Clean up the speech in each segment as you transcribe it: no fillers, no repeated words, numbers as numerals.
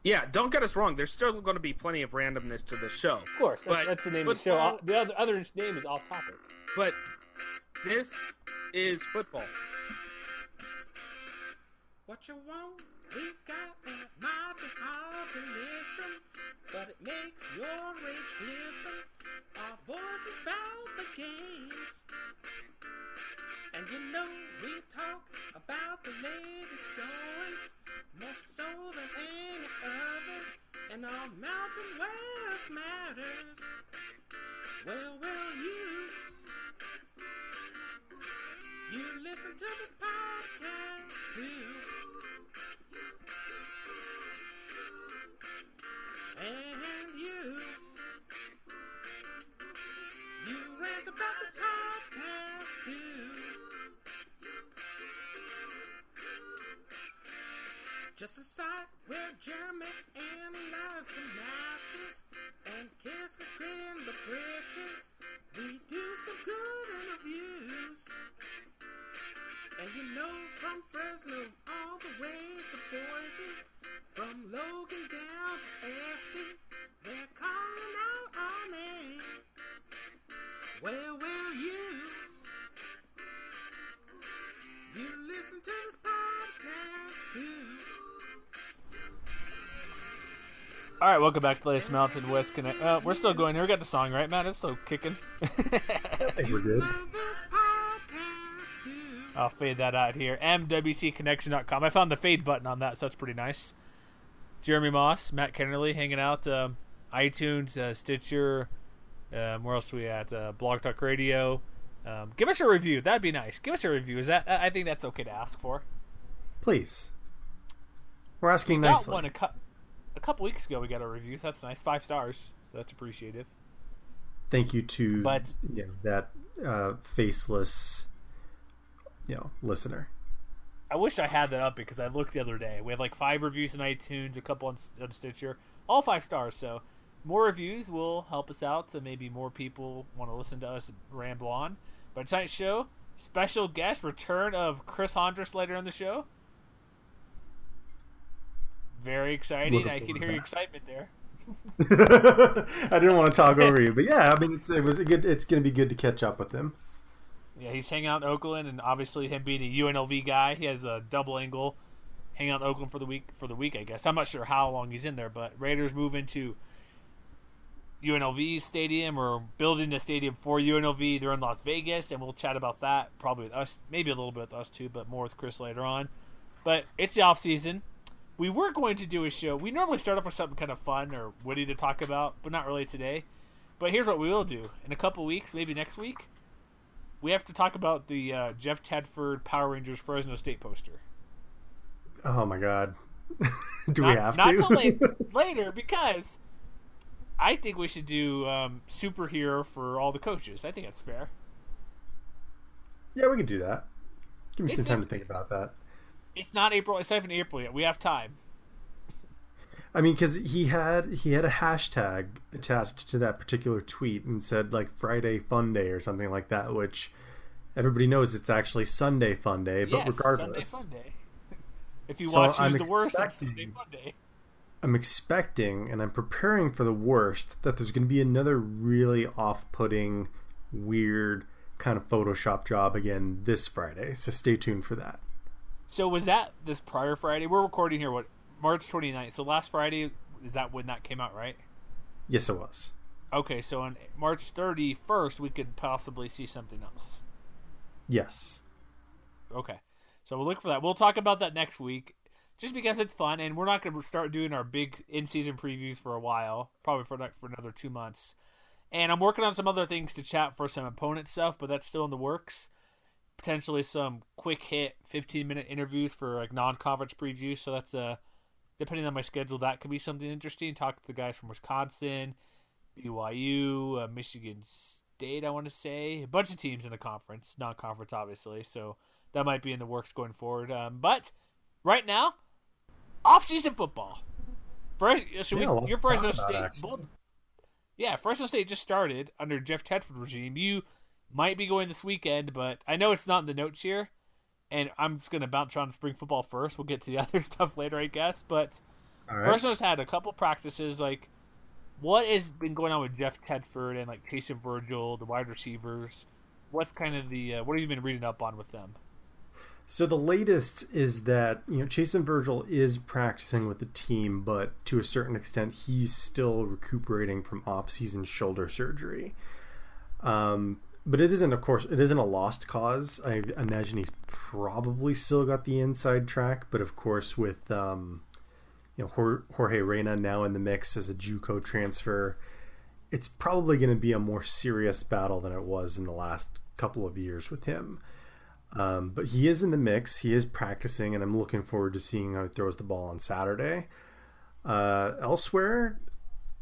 Yeah, don't get us wrong. There's still going to be plenty of randomness to the show. Of course, that's the name of the show. The other name is off topic. But this is football. What you want, we got, and it might be hard to listen, but it makes your rage glisten. Our voices bout the games, and you know we talk about the latest goings, more so than any other, and our Mountain West matters. Well, you listen to this podcast too. And you rant about this podcast too. Just a site where Jeremy analyzes some matches and Kiss can grin the britches. We do some good interviews. And you know, from Fresno all the way to Boise, from Logan down to Esty, they're calling out our name. Well, you listen to this podcast too. All right, welcome back to the latest Mountain West Connect. We're still going here. We got the song right, Matt. It's still kicking. I think we're good. I'll fade that out here. MWCconnection.com. I found the fade button on that, so that's pretty nice. Jeremy Moss, Matt Kennerly hanging out. iTunes, Stitcher. Where else are we at? Blog Talk Radio. Give us a review. That'd be nice. Give us a review. I think that's okay to ask for. Please. We're asking nicely. Got one a couple weeks ago. We got a review. So that's nice. 5 stars. So that's appreciative. Thank you to that faceless listener. I wish I had that up because I looked the other day. We have like 5 reviews on iTunes, a couple on Stitcher, all 5 stars. So more reviews will help us out, so maybe more people want to listen to us ramble on. But tonight's show, special guest, return of Chris Hondras later in the show. Very exciting. I can hear your excitement there. I didn't want to talk over you, but yeah, I mean it's going to be good to catch up with him. Yeah, he's hanging out in Oakland, and obviously him being a UNLV guy, he has a double angle. Hang out in Oakland for the week, I guess. I'm not sure how long he's in there, but Raiders move into UNLV stadium or building a stadium for UNLV. They're in Las Vegas, and we'll chat about that probably with us, maybe a little bit with us too, but more with Chris later on. But it's the off season. We were going to do a show. We normally start off with something kind of fun or witty to talk about, but not really today. But here's what we will do. In a couple weeks, maybe next week, we have to talk about the Jeff Tedford Power Rangers Fresno State poster. Oh my God. Do we have to? Not till later, because I think we should do superhero for all the coaches. I think that's fair. Yeah, we can do that. Give me some time to think about that. It's not April. It's not even April yet. We have time. I mean, because he had a hashtag attached to that particular tweet and said like Friday Fun Day or something like that, which everybody knows it's actually Sunday Fun Day. But regardless, Sunday Fun Day. If you want to choose the worst, it's expecting- Sunday Fun Day. I'm expecting and I'm preparing for the worst, that there's going to be another really off-putting, weird kind of Photoshop job again this Friday. So stay tuned for that. So was that this prior Friday? We're recording here, March 29th. So last Friday, is that when that came out, right? Yes, it was. Okay, so on March 31st, we could possibly see something else. Yes. Okay. So we'll look for that. We'll talk about that next week, just because it's fun, and we're not going to start doing our big in-season previews for a while, probably for another 2 months. And I'm working on some other things to chat for some opponent stuff, but that's still in the works. Potentially some quick hit 15-minute interviews for like non-conference previews. So that's depending on my schedule, that could be something interesting. Talk to the guys from Wisconsin, BYU, Michigan State, I want to say. A bunch of teams in the conference, non-conference obviously. So that might be in the works going forward. But right now, off-season football. Your Fresno State. Fresno State just started under Jeff Tedford regime. You might be going this weekend, but I know it's not in the notes here, and I'm just going to bounce around spring football first. We'll get to the other stuff later, I guess. But All right. Fresno's had a couple practices. Like, what has been going on with Jeff Tedford and like Chase and Virgil, the wide receivers? What's kind of the what have you been reading up on with them? So the latest is that Chase and Virgil is practicing with the team, but to a certain extent, he's still recuperating from off-season shoulder surgery. But it isn't, of course, it isn't a lost cause. I imagine he's probably still got the inside track, but of course, with Jorge Reyna now in the mix as a JUCO transfer, it's probably going to be a more serious battle than it was in the last couple of years with him. But he is in the mix. He is practicing, and I'm looking forward to seeing how he throws the ball on Saturday. Elsewhere,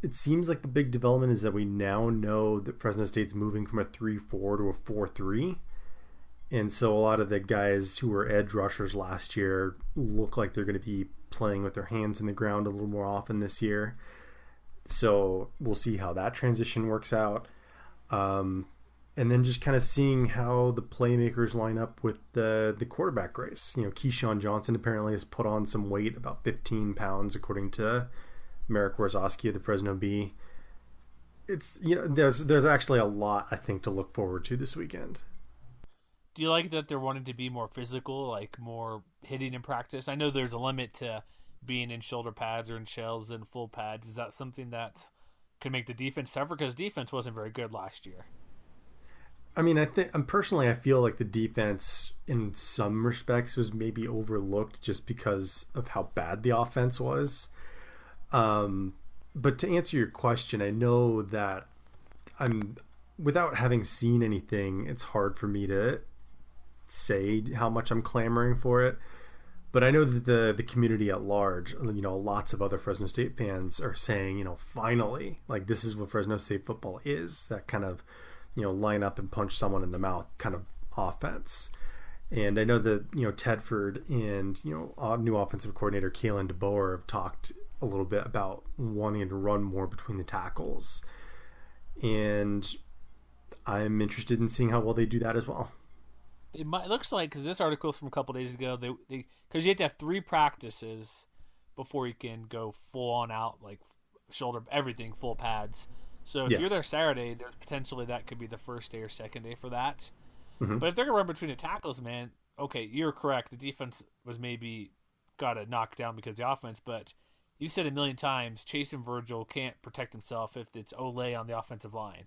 it seems like the big development is that we now know that Fresno State's moving from a 3-4 to a 4-3. And so a lot of the guys who were edge rushers last year look like they're going to be playing with their hands in the ground a little more often this year. So we'll see how that transition works out. And then just kind of seeing how the playmakers line up with the quarterback race. Keyshawn Johnson apparently has put on some weight, about 15 pounds, according to Merrick Warzowski of the Fresno Bee. It's there's actually a lot, I think, to look forward to this weekend. Do you like that they're wanting to be more physical, like more hitting in practice? I know there's a limit to being in shoulder pads or in shells and full pads. Is that something that could make the defense tougher? Because defense wasn't very good last year. I mean, I feel like the defense in some respects was maybe overlooked just because of how bad the offense was. But to answer your question, I know that without having seen anything, it's hard for me to say how much I'm clamoring for it. But I know that the community at large, lots of other Fresno State fans are saying, finally, like, this is what Fresno State football is, that kind of, line up and punch someone in the mouth kind of offense. And I know that, Tedford and, new offensive coordinator Kalen DeBoer have talked a little bit about wanting to run more between the tackles. And I'm interested in seeing how well they do that as well. It looks like, because this article is from a couple days ago, because you have to have 3 practices before you can go full on out, like shoulder, everything, full pads. So if you're there Saturday, there's potentially that could be the first day or second day for that. Mm-hmm. But if they're going to run between the tackles, man, okay, you're correct. The defense was maybe got to knock down because of the offense, but you said a million times, Chase and Virgil can't protect himself if it's Olay on the offensive line.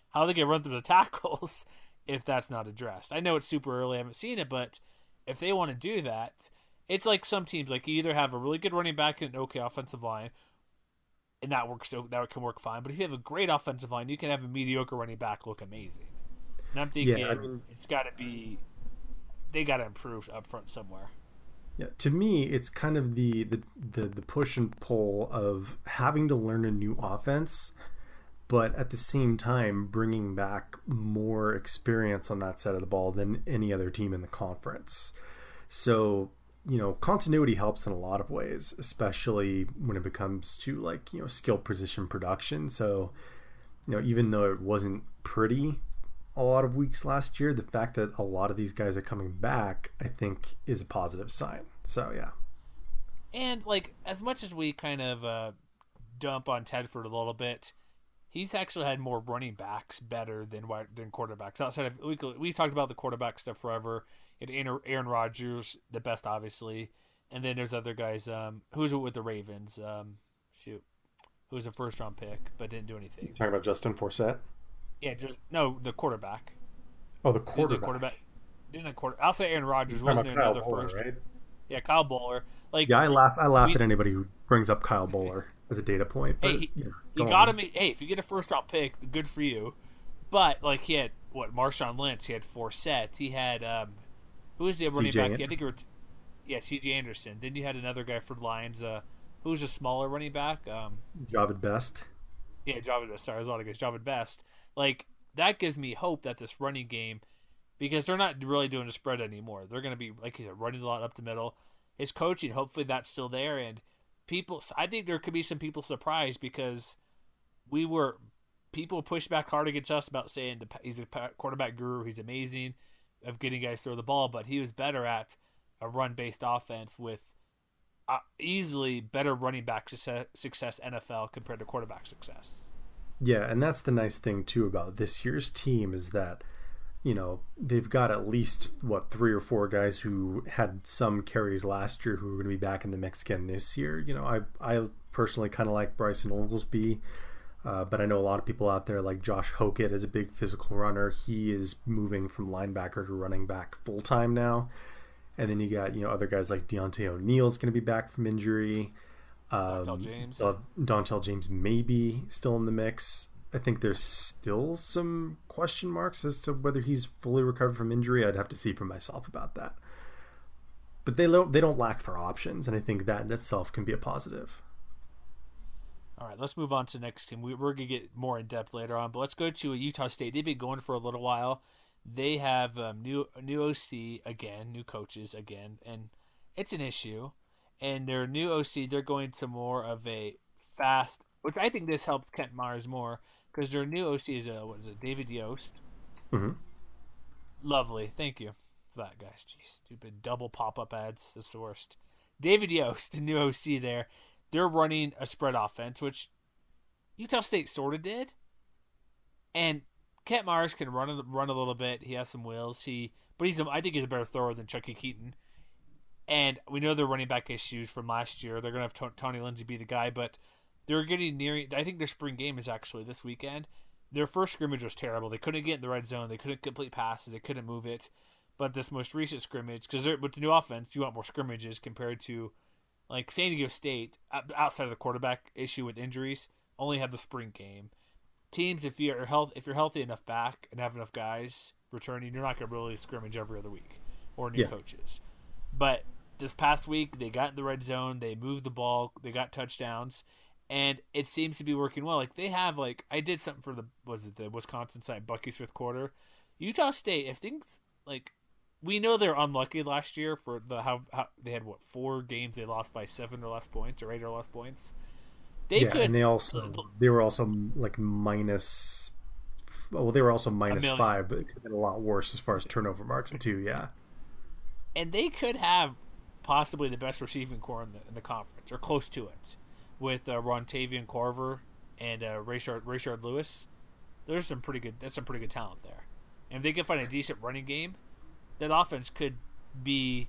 How are they going to run through the tackles if that's not addressed? I know it's super early, I haven't seen it, but if they want to do that, it's like some teams, like you either have a really good running back and an okay offensive line, and that can work fine. But if you have a great offensive line, you can have a mediocre running back look amazing. And I'm thinking it's got to be, they got to improve up front somewhere. Yeah, to me, it's kind of the push and pull of having to learn a new offense, but at the same time bringing back more experience on that side of the ball than any other team in the conference. So, continuity helps in a lot of ways, especially when it comes to skill position production. So, even though it wasn't pretty a lot of weeks last year, the fact that a lot of these guys are coming back, I think, is a positive sign. So, yeah. And, as much as we kind of dump on Tedford a little bit, he's actually had more running backs better than quarterbacks. Outside of, we talked about the quarterback stuff forever. Aaron Rodgers, the best, obviously. And then there's other guys. Who's with the Ravens? Who was a first-round pick but didn't do anything. You're talking about Justin Forsett? Yeah, the quarterback. Oh, the quarterback. I'll say Aaron Rodgers. Wasn't there another first? Right? Yeah, Kyle Bowler. I laugh at anybody who brings up Kyle Bowler as a data point. But, hey, you got him. Hey, if you get a first-round pick, good for you. But he had Marshawn Lynch. He had Forsett. He had who was the running back? I think C.J. Anderson. Then you had another guy for the Lions. Who was a smaller running back? Javid Best. Yeah, Javid Best. Sorry, I was a lot against Javid Best. That gives me hope that this running game, because they're not really doing a spread anymore. They're going to be, like you said, running a lot up the middle. His coaching, hopefully that's still there. And I think there could be some people surprised because people pushed back hard against us about saying he's a quarterback guru. He's amazing of getting guys throw the ball, but he was better at a run-based offense with easily better running back success NFL compared to quarterback success. Yeah, and that's the nice thing too about this year's team is that they've got at least three or four guys who had some carries last year who are going to be back in the mix again this year. I personally kind of like Bryson Oglesby, but I know a lot of people out there like Josh Hokett is a big physical runner. He is moving from linebacker to running back full time now. And then you got other guys like Deontay O'Neal's going to be back from injury. Dontel James maybe still in the mix. I think there's still some question marks as to whether he's fully recovered from injury. I'd have to see for myself about that. But they don't lack for options, and I think that in itself can be a positive. All right, let's move on to the next team. We're going to get more in depth later on, but let's go to Utah State. They've been going for a little while. They have new OC again, new coaches again, and it's an issue. And their new OC, they're going to more of a fast, which I think this helps Kent Myers more because their new OC is David Yost. Mm-hmm. Lovely, thank you for that, guys. Jeez, stupid double pop-up ads. That's the worst. David Yost, new OC there. They're running a spread offense, which Utah State sort of did. And Kent Myers can run a little bit. He has some wheels. I think he's a better thrower than Chucky Keaton. And we know their running back issues from last year. They're going to have Tony Lindsay be the guy, but they're getting near. I think their spring game is actually this weekend. Their first scrimmage was terrible. They couldn't get in the red zone. They couldn't complete passes. They couldn't move it. But this most recent scrimmage, because with the new offense, you want more scrimmages compared to like San Diego State, outside of the quarterback issue with injuries, only have the spring game. Teams, if you're healthy enough back and have enough guys returning, you're not going to really scrimmage every other week or new coaches. But this past week, they got in the red zone. They moved the ball. They got touchdowns. And it seems to be working well. Like, they have, I did something for the Wisconsin side, Bucky's fifth quarter. Utah State, if things, we know they're unlucky last year for how they had, 4 games they lost by 7 or less points or 8 or less points. And they were also minus. Well, they were also minus 5, but it could have been a lot worse as far as turnover margin too. Yeah, and they could have possibly the best receiving core in the conference, or close to it, with Rontavian Corver and Rayshard Lewis. There's some pretty good. That's some pretty good talent there, and if they can find a decent running game, that offense could be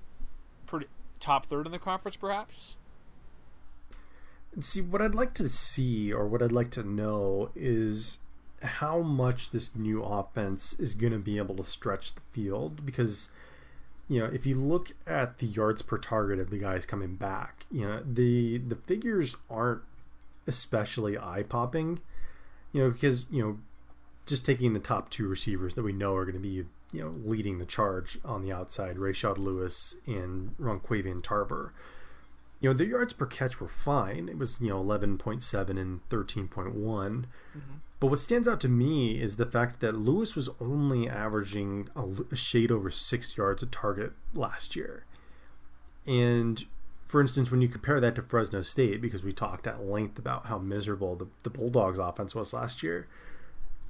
pretty top third in the conference, perhaps. See, what I'd like to see, or what I'd like to know, is how much this new offense is going to be able to stretch the field. Because, if you look at the yards per target of the guys coming back, the figures aren't especially eye-popping. Because, just taking the top 2 receivers that we know are going to be, leading the charge on the outside, Rayshard Lewis and Ronquavian Tarver. The yards per catch were fine. It was, 11.7 and 13.1. Mm-hmm. But what stands out to me is the fact that Lewis was only averaging a shade over 6 yards a target last year. And, for instance, when you compare that to Fresno State, because we talked at length about how miserable the Bulldogs offense was last year,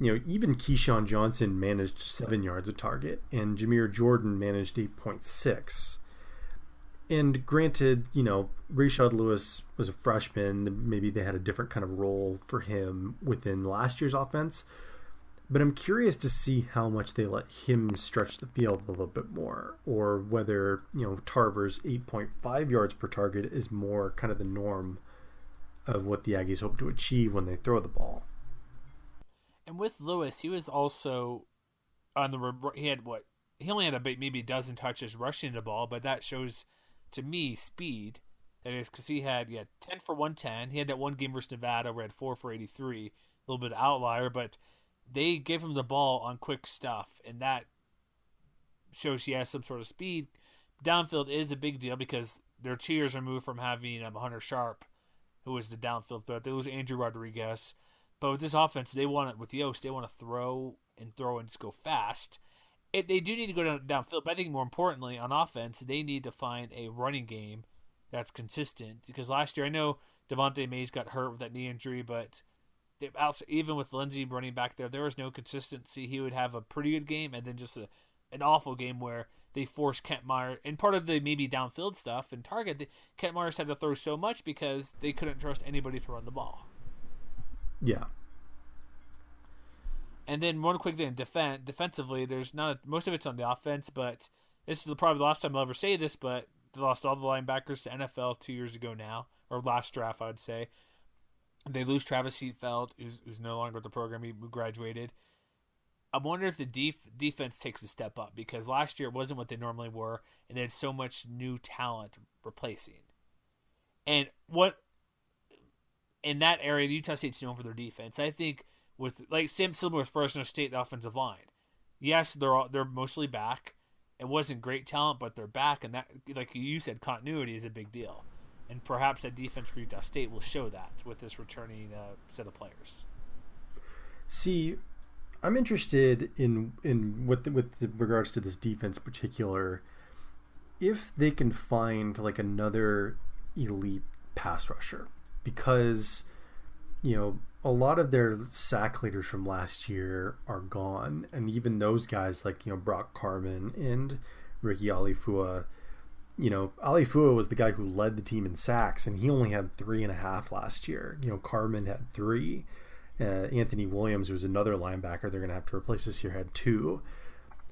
even Keyshawn Johnson managed 7 yards a target, and Jameer Jordan managed 8.6. And granted, Rayshard Lewis was a freshman. Maybe they had a different kind of role for him within last year's offense. But I'm curious to see how much they let him stretch the field a little bit more, or whether, Tarver's 8.5 yards per target is more kind of the norm of what the Aggies hope to achieve when they throw the ball. And with Lewis, he was also on he only had maybe a dozen touches rushing the ball, but that shows to me speed. That is because he had 10 for 110. He had that one game versus Nevada where he had 4 for 83, a little bit of outlier, but they gave him the ball on quick stuff, and that shows he has some sort of speed. Downfield is a big deal because they're 2 years removed from having Hunter Sharp, who was the downfield threat. They lose Andrew Rodriguez, but with this offense, with Yost, they want to throw and just go fast. They do need to go downfield, but I think more importantly, on offense, they need to find a running game that's consistent. Because last year, I know Devontae Mays got hurt with that knee injury, but even with Lindsey running back there was no consistency. He would have a pretty good game and then just an awful game where they forced Kent Myers, and part of the maybe downfield stuff and target, Kent Myers had to throw so much because they couldn't trust anybody to run the ball. Yeah. And then one quick thing, defensively, there's most of it's on the offense, but this is probably the last time I'll ever say this, but they lost all the linebackers to NFL 2 years ago now, or last draft, I would say. They lose Travis Seatfeld, who's no longer with the program. He graduated. I wonder if the defense takes a step up, because last year it wasn't what they normally were, and they had so much new talent replacing. And what in that area, Utah State's known for their defense. I think with similar with Fresno State, the offensive line. Yes, they're mostly back. It wasn't great talent, but they're back, and that, like you said, continuity is a big deal. And perhaps that defense for Utah State will show that with this returning set of players. See, I'm interested in with regards to this defense in particular, if they can find like another elite pass rusher, because a lot of their sack leaders from last year are gone, and even those guys like Brock Carmen and Ricky Alifua. Alifua was the guy who led the team in sacks, and he only had 3.5 last year. Carmen had 3. Anthony Williams, who was another linebacker they're going to have to replace this year, had 2.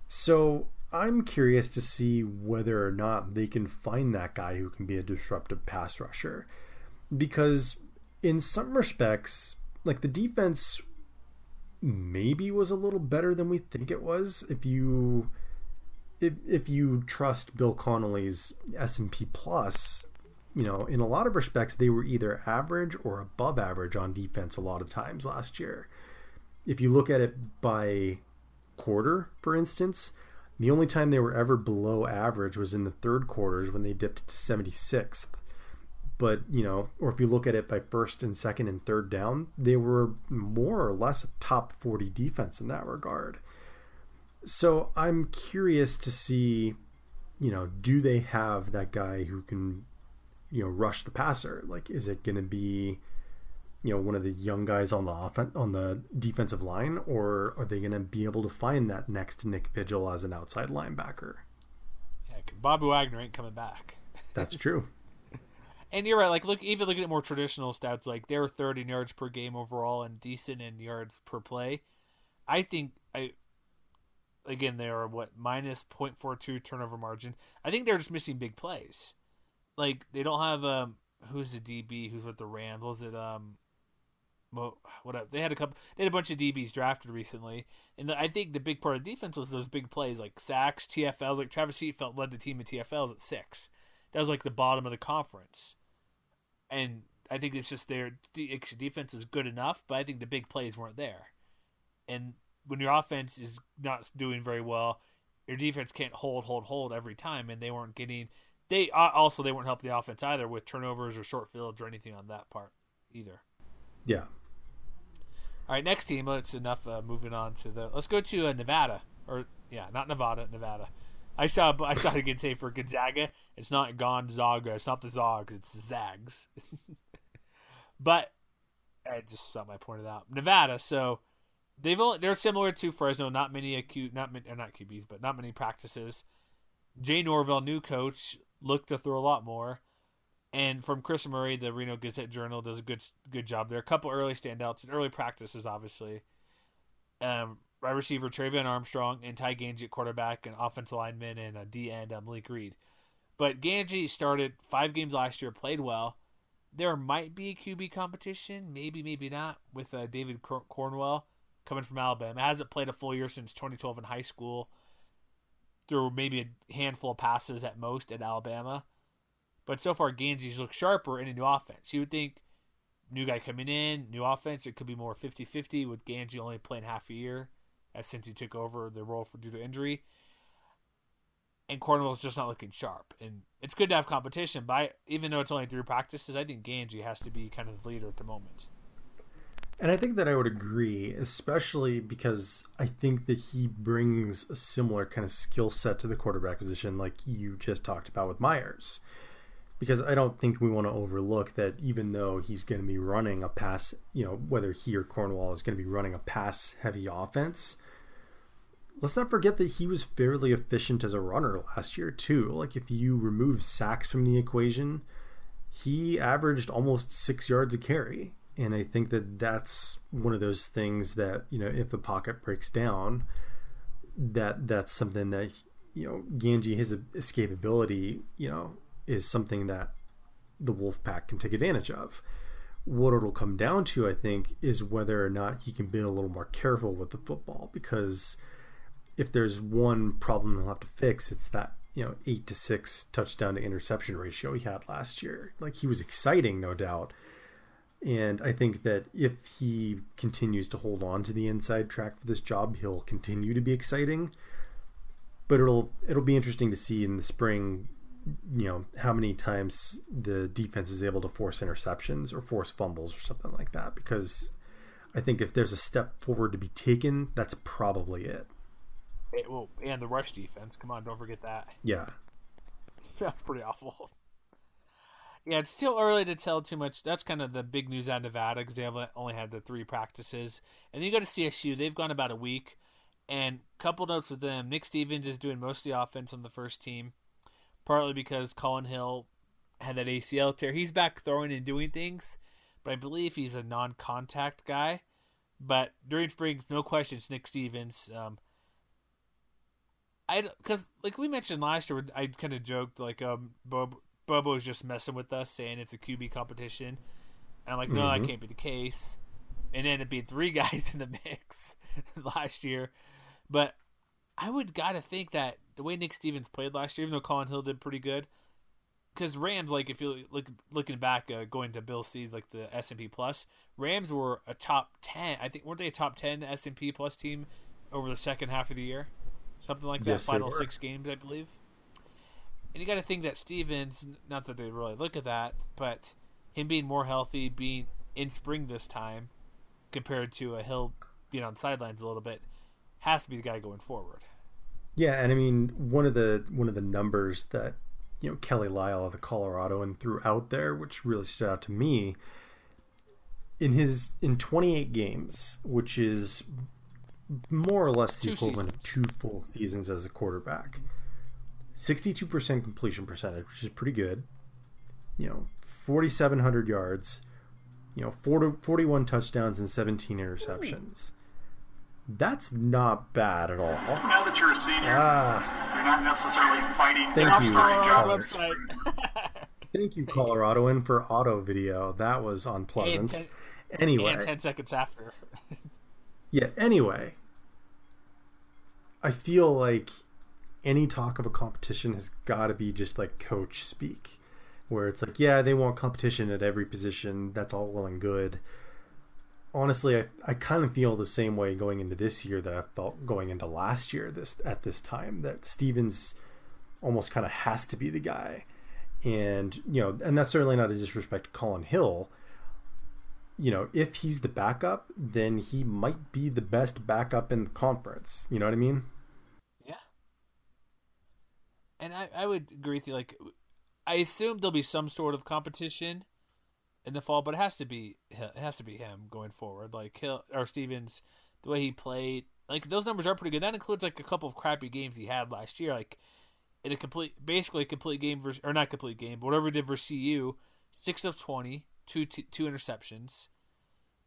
So I'm curious to see whether or not they can find that guy who can be a disruptive pass rusher, because in some respects, like, the defense maybe was a little better than we think it was. If you trust Bill Connolly's S&P Plus, in a lot of respects, they were either average or above average on defense a lot of times last year. If you look at it by quarter, for instance, the only time they were ever below average was in the third quarters when they dipped to 76th. But, or if you look at it by first and second and third down, they were more or less a top 40 defense in that regard. So I'm curious to see, do they have that guy who can, rush the passer? Like, is it going to be, one of the young guys on the defensive line, or are they going to be able to find that next Nick Vigil as an outside linebacker? Yeah, Bobby Wagner ain't coming back. That's true. And you're right. Like, looking at more traditional stats, like they were third in yards per game overall and decent in yards per play. I think again, they are minus 0.42 turnover margin. I think they're just missing big plays. Like, they don't have who's the DB who's with the Rams? Was it whatever? They had a bunch of DBs drafted recently, and I think the big part of the defense was those big plays like sacks, TFLs. Like Travis Seatfeld led the team in TFLs at 6. That was like the bottom of the conference. And I think it's just their defense is good enough, but I think the big plays weren't there. And when your offense is not doing very well, your defense can't hold every time, and they weren't getting. They weren't helping the offense either with turnovers or short fields or anything on that part either. Yeah. All right, next team. It's enough. Moving on to let's go to Nevada, not Nevada. I saw it again today for Gonzaga. It's not Gonzaga. It's not the Zogs. It's the Zags. But I just thought I pointed out Nevada. So they're similar to Fresno. Not many QBs, but not many practices. Jay Norvell, new coach, looked to throw a lot more. And from Chris Murray, the Reno Gazette-Journal does a good job there. A couple early standouts and early practices, obviously. Wide receiver Travion Armstrong and Ty Ganji at quarterback and offensive lineman and D end Malik Reed. But Ganji started 5 games last year, played well. There might be a QB competition, maybe not, with David Cornwell coming from Alabama. Hasn't played a full year since 2012 in high school. Threw maybe a handful of passes at most at Alabama. But so far, Ganji's looked sharper in a new offense. You would think new guy coming in, new offense, it could be more 50-50 with Ganji only playing half a year since he took over the role due to injury. And Cornwell's just not looking sharp. And it's good to have competition, but even though it's only 3 practices, I think Ganji has to be kind of the leader at the moment. And I think that I would agree, especially because I think that he brings a similar kind of skill set to the quarterback position like you just talked about with Myers. Because I don't think we want to overlook that even though he's going to be running a pass, whether he or Cornwell is going to be running a pass-heavy offense, let's not forget that he was fairly efficient as a runner last year too. Like if you remove sacks from the equation, he averaged almost 6 yards a carry. And I think that that's one of those things that, if the pocket breaks down, that's something that, Ganji, his escapability, is something that the Wolfpack can take advantage of. What it'll come down to, I think, is whether or not he can be a little more careful with the football, because if there's one problem he'll have to fix, it's that 8-6 touchdown to interception ratio he had last year. Like, he was exciting, no doubt, and I think that if he continues to hold on to the inside track for this job, he'll continue to be exciting. But it'll be interesting to see in the spring, how many times the defense is able to force interceptions or force fumbles or something like that. Because I think if there's a step forward to be taken, that's probably it. And the rush defense. Come on, don't forget that. Yeah. That's pretty awful. Yeah, it's still early to tell too much. That's kind of the big news out of Nevada, because they only had the 3 practices. And then you go to CSU. They've gone about a week. And a couple notes with them. Nick Stevens is doing most of the offense on the first team, partly because Colin Hill had that ACL tear. He's back throwing and doing things, but I believe he's a non-contact guy. But during spring, no questions, Nick Stevens. Because like we mentioned last year, I kind of joked like Bobo's just messing with us, saying it's a QB competition. And I'm like, no, that can't be the case. And then it'd be 3 guys in the mix last year. But I would gotta think that the way Nick Stevens played last year, even though Colin Hill did pretty good, because Rams, like if you looking back, going to Bill C's like the S&P Plus, Rams were a top 10. I think weren't they a top 10 S&P Plus team over the second half of the year, something like that. Yes, final 6 games, I believe. And you got to think that Stevens, not that they really look at that, but him being more healthy, being in spring this time, compared to a Hill being on the sidelines a little bit, has to be the guy going forward. Yeah, and I mean one of the numbers that Kelly Lyle of the Coloradoan threw out there, which really stood out to me, in 28 games, which is more or less the equivalent of 2 full seasons as a quarterback. 62% completion percentage, which is pretty good. 4,700 yards. 41 touchdowns and 17 interceptions. That's not bad at all. Now that you're a senior, you're not necessarily fighting Thank you, starting jobs. Thank you, Coloradoan, for auto video. That was unpleasant. Anyway. And 10 seconds after. Yeah, anyway. I feel like any talk of a competition has got to be just like coach speak, where it's like, yeah, they want competition at every position. That's all well and good. Honestly, I kind of feel the same way going into this year that I felt going into last year at this time, that Stevens almost kind of has to be the guy. And, and that's certainly not a disrespect to Colin Hill. If he's the backup, then he might be the best backup in the conference. You know what I mean? Yeah. And I would agree with you. Like, I assume there'll be some sort of competition in the fall, but it has to be him going forward. Like Hill or Stevens, the way he played, like those numbers are pretty good. That includes like a couple of crappy games he had last year, like in basically a complete game versus, or not complete game, but whatever he did versus CU, 6 of 20, two interceptions,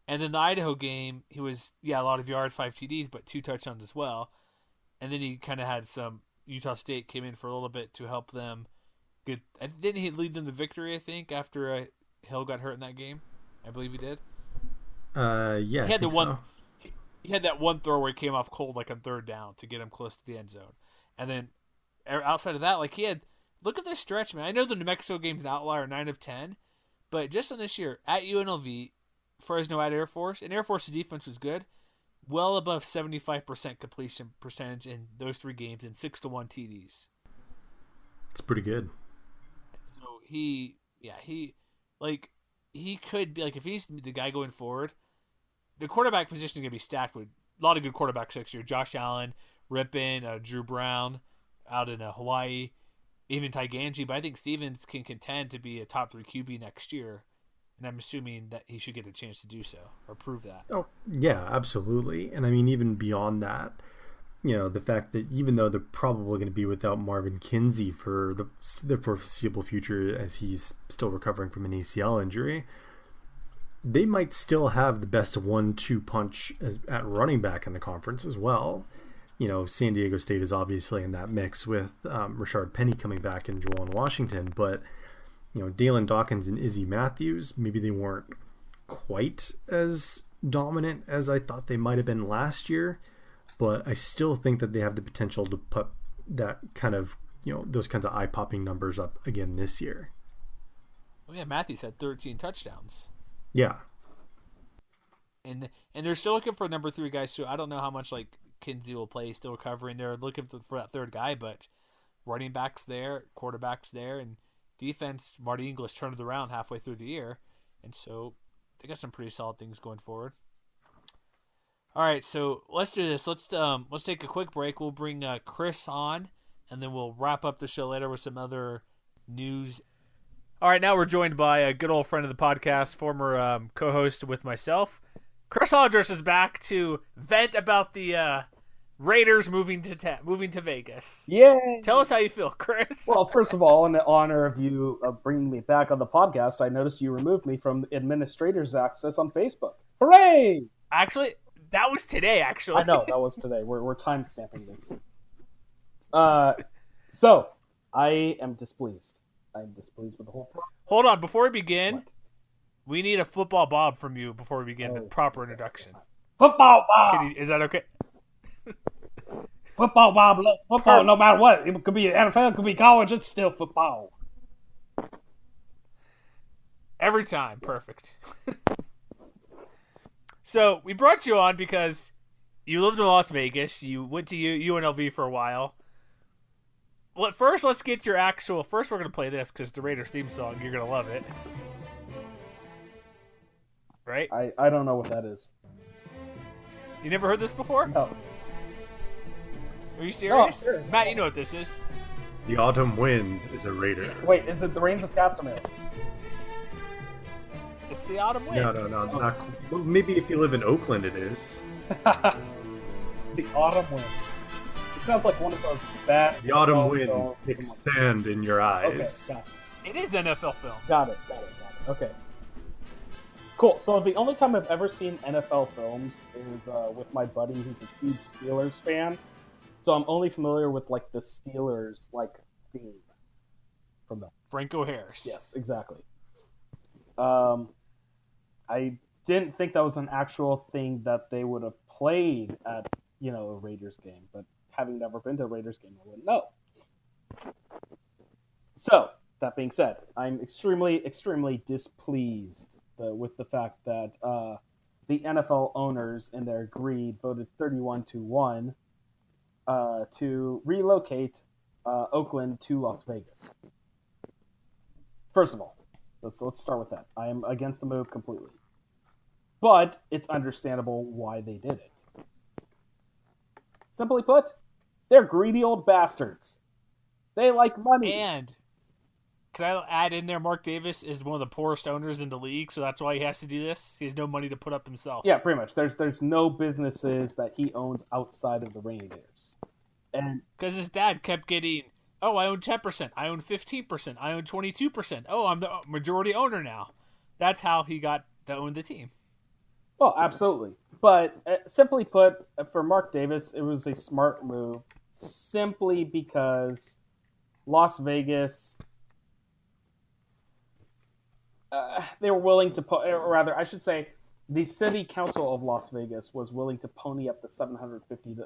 and then the Idaho game, he was a lot of yards, 5 TDs, but 2 touchdowns as well, and then he kind of had some. Utah State came in for a little bit to help them. Good, didn't he lead them to victory? I think after Hill got hurt in that game, I believe he did. Yeah, he had so. He had that one throw where he came off cold like on 3rd down to get him close to the end zone, and then outside of that, like he had. Look at this stretch, man. I know the New Mexico game's an outlier, 9 of 10, but just on this year at UNLV, Fresno at Air Force, and Air Force's defense was good, well above 75% completion percentage in those 3 games and 6-1 TDs. It's pretty good. So he could be like, if he's the guy going forward, the quarterback position is going to be stacked with a lot of good quarterbacks next year. Josh Allen, Rippon, Drew Brown out in Hawaii, even Ty Ganji. But I think Stevens can contend to be a top 3 QB next year, and I'm assuming that he should get a chance to do so or prove that. Oh, yeah, absolutely. And I mean, even beyond that, the fact that even though they're probably going to be without Marvin Kinsey for the foreseeable future as he's still recovering from an ACL injury, they might still have the best 1-2 punch at running back in the conference as well. San Diego State is obviously in that mix with Rashard Penny coming back and Juwan Washington, but Dalen Dawkins and Izzy Matthews, maybe they weren't quite as dominant as I thought they might have been last year, but I still think that they have the potential to put that kind of, those kinds of eye-popping numbers up again this year. Well, yeah, Matthews had 13 touchdowns. Yeah. And they're still looking for number 3 guys, so I don't know how much Kinsey will play, still recovering. They're looking for that third guy, but running back's there, quarterback's there, and defense, Marty Inglis turned it around halfway through the year, and so they got some pretty solid things going forward. All right, so let's do this. Let's take a quick break. We'll bring Chris on, and then we'll wrap up the show later with some other news. All right, now we're joined by a good old friend of the podcast, former co-host with myself. Chris Aldrich is back to vent about the Raiders moving to Vegas. Yay! Tell us how you feel, Chris. Well, first of all, in the honor of you bringing me back on the podcast, I noticed you removed me from administrator's access on Facebook. Hooray! Actually, that was today, actually. I know, that was today. We're time-stamping this. So, I am displeased. I'm displeased with the whole process. Hold on, before we begin, What? we need a football Bob from you before we begin the proper introduction. Football Bob! Is that okay? Football Bob, look, football, no matter what. It could be NFL, it could be college, it's still football. Every time. Perfect. So, we brought you on because you lived in Las Vegas. You went to UNLV for a while. Well, first, let's get your actual... First, we're going to play this because the Raiders theme song. You're going to love it. Right? I don't know what that is. You never heard this before? No. Are you No, serious? I'm serious. Matt, you know what this is. The autumn wind is a Raider. Wait, is it the Reigns of Castamere? It's the autumn wind. No, not, well, maybe if you live in Oakland, it is. The autumn wind. It sounds like one of those bad... The autumn film wind films. kicks sand in your Okay, eyes. got it. It is NFL film. Got it. Okay. Cool. So the only time I've ever seen NFL films is with my buddy who's a huge Steelers fan. So I'm only familiar with the Steelers theme from them. Franco Harris. Yes, exactly. I didn't think that was an actual thing that they would have played at a Raiders game, but having never been to a Raiders game, I wouldn't know. So that being said, I'm extremely, extremely displeased with the fact that the NFL owners, in their greed, voted 31-1 to relocate Oakland to Las Vegas. First of all, let's start with that. I am against the move completely, but it's understandable why they did it. Simply put, they're greedy old bastards. They like money. And can I add in there, Mark Davis is one of the poorest owners in the league, so that's why he has to do this. He has no money to put up himself. Yeah, pretty much. There's no businesses that he owns outside of the Raiders. And because his dad kept getting, oh, I own 10%, I own 15%, I own 22%. Oh, I'm the majority owner now. That's how he got to own the team. well, absolutely. But simply put, for Mark Davis, it was a smart move simply because Las Vegas, they were willing to put, or rather, I should say, the city council of Las Vegas was willing to pony up the $750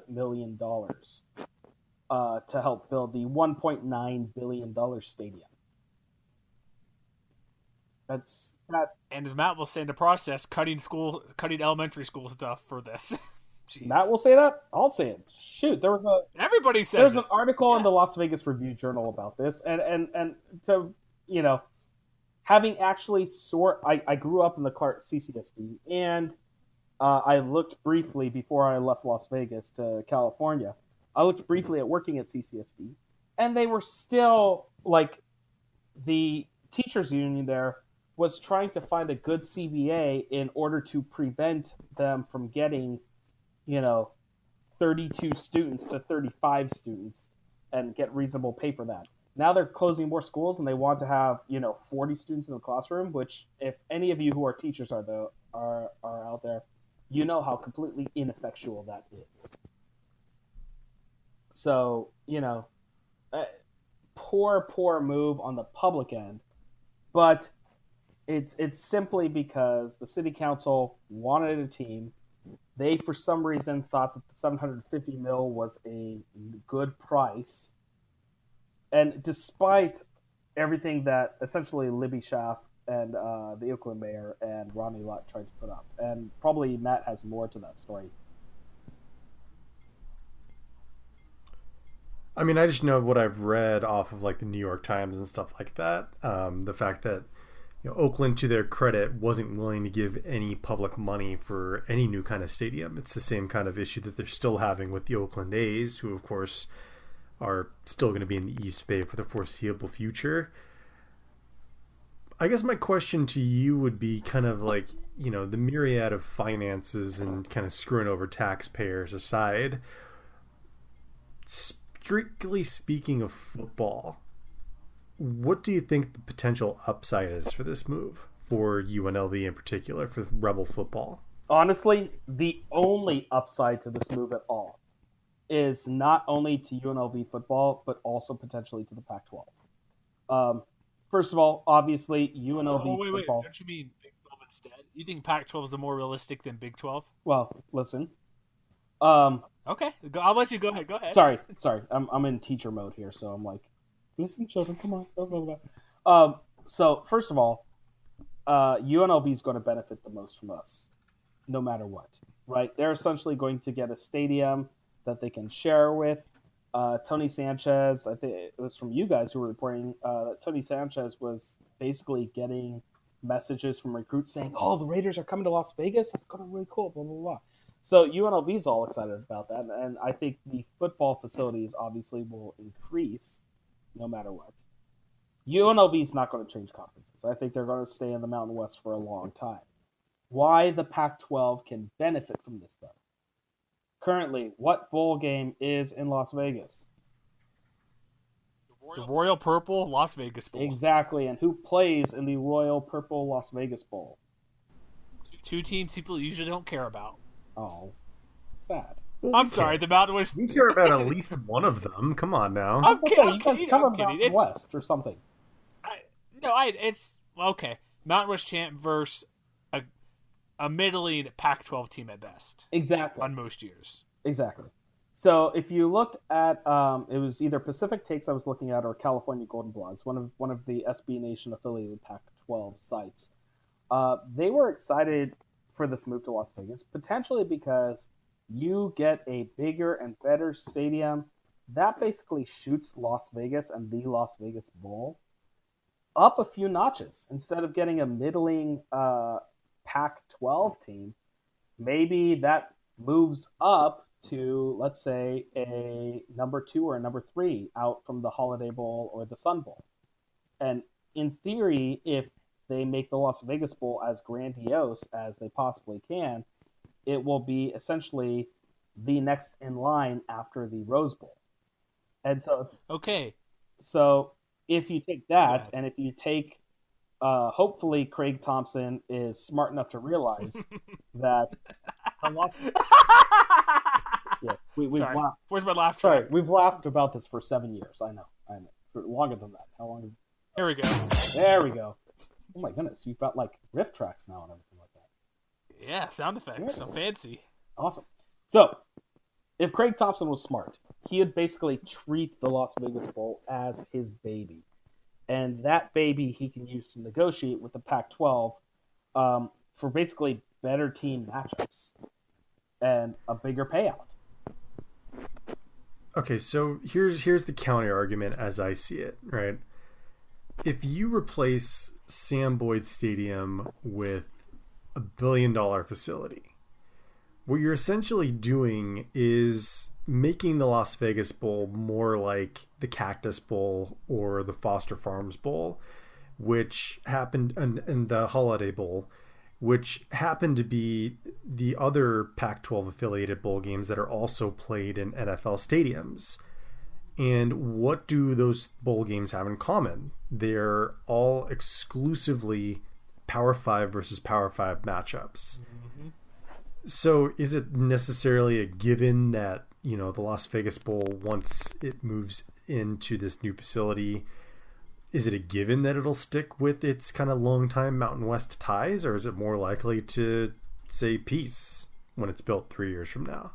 million to help build the $1.9 billion stadium. That's that. And as Matt will say in the process, cutting elementary school stuff for this. Jeez. Matt will say that. I'll say it. Shoot, Everybody says there's it. an article in the Las Vegas Review Journal about this, and to having actually I grew up in the Clark CCSD, and I looked briefly before I left Las Vegas to California. I looked briefly at working at CCSD, and they were still the teachers union there was trying to find a good CBA in order to prevent them from getting, 32 students to 35 students and get reasonable pay for that. Now they're closing more schools and they want to have 40 students in the classroom. Which, if any of you who are teachers are out there, you know how completely ineffectual that is. So poor move on the public end, but it's simply because the city council wanted a team. They, for some reason, thought that the $750 million was a good price. And despite everything that essentially Libby Schaff and the Oakland mayor and Ronnie Lott tried to put up, and probably Matt has more to that story. I mean, I just know what I've read off of like the New York Times and stuff like that. The fact that Oakland, to their credit, wasn't willing to give any public money for any new kind of stadium. It's the same kind of issue that they're still having with the Oakland A's, who, of course, are still going to be in the East Bay for the foreseeable future. I guess my question to you would be kind of like, the myriad of finances and kind of screwing over taxpayers aside, strictly speaking of football, what do you think the potential upside is for this move for UNLV in particular, for Rebel football? Honestly, the only upside to this move at all is not only to UNLV football, but also potentially to the Pac-12. First of all, obviously, UNLV football... Don't you mean Big 12 instead? You think Pac-12 is more realistic than Big 12? Well, listen. Okay, I'll let you go ahead. Go ahead. Sorry. I'm in teacher mode here, so I'm like, listen, children, come on. Blah, blah, blah. So, first of all, UNLV is going to benefit the most from us, no matter what, right? They're essentially going to get a stadium that they can share with. Tony Sanchez, I think it was from you guys who were reporting that Tony Sanchez was basically getting messages from recruits saying, "Oh, the Raiders are coming to Las Vegas. That's going to be really cool." Blah blah blah. So UNLV is all excited about that, and I think the football facilities obviously will increase no matter what. UNLV is not going to change conferences. I think they're going to stay in the Mountain West for a long time. Why the Pac-12 can benefit from this, though? Currently, what bowl game is in Las Vegas? The Royal Purple Las Vegas Bowl. Exactly, and who plays in the Royal Purple Las Vegas Bowl? Two teams people usually don't care about. Oh, sad. Well, I'm sorry, the Mountain West. We care about at least one of them. Come on now. I'm kidding. You guys cover Mountain West or something. It's okay. Mountain West champ versus a middling Pac-12 team at best. Exactly. On most years. Exactly. So if you looked at, it was either Pacific Takes I was looking at or California Golden Blogs, one of the SB Nation affiliated Pac-12 sites. They were excited for this move to Las Vegas, potentially because you get a bigger and better stadium that basically shoots Las Vegas and the Las Vegas Bowl up a few notches. Instead of getting a middling Pac-12 team, maybe that moves up to, let's say, a number 2 or a number 3 out from the Holiday Bowl or the Sun Bowl. And in theory, if they make the Las Vegas Bowl as grandiose as they possibly can, it will be essentially the next in line after the Rose Bowl. And so, okay. So if you take that, and if you take, hopefully Craig Thompson is smart enough to realize that. Yeah, we've Sorry. laughed. Where's my laugh track? Sorry, we've laughed about this for 7 years. I know. For longer than that. How long? Here we go. There we go. Oh my goodness, you've got like riff tracks now and everything like that. Yeah, sound effects. So fancy. Awesome. So, if Craig Thompson was smart, he would basically treat the Las Vegas Bowl as his baby. And that baby he can use to negotiate with the Pac-12 for basically better team matchups and a bigger payout. Okay, so here's the counter argument as I see it, right? If you replace Sam Boyd Stadium with $1 billion facility, what you're essentially doing is making the Las Vegas Bowl more like the Cactus Bowl or the Foster Farms Bowl, which happened in the Holiday Bowl, which happen to be the other Pac-12 affiliated bowl games that are also played in NFL stadiums. And what do those bowl games have in common? They're all exclusively Power 5 versus Power 5 matchups. Mm-hmm. So is it necessarily a given that, you know, the Las Vegas Bowl, once it moves into this new facility, is it a given that it'll stick with its kind of long-time Mountain West ties, or is it more likely to say peace when it's built 3 years from now?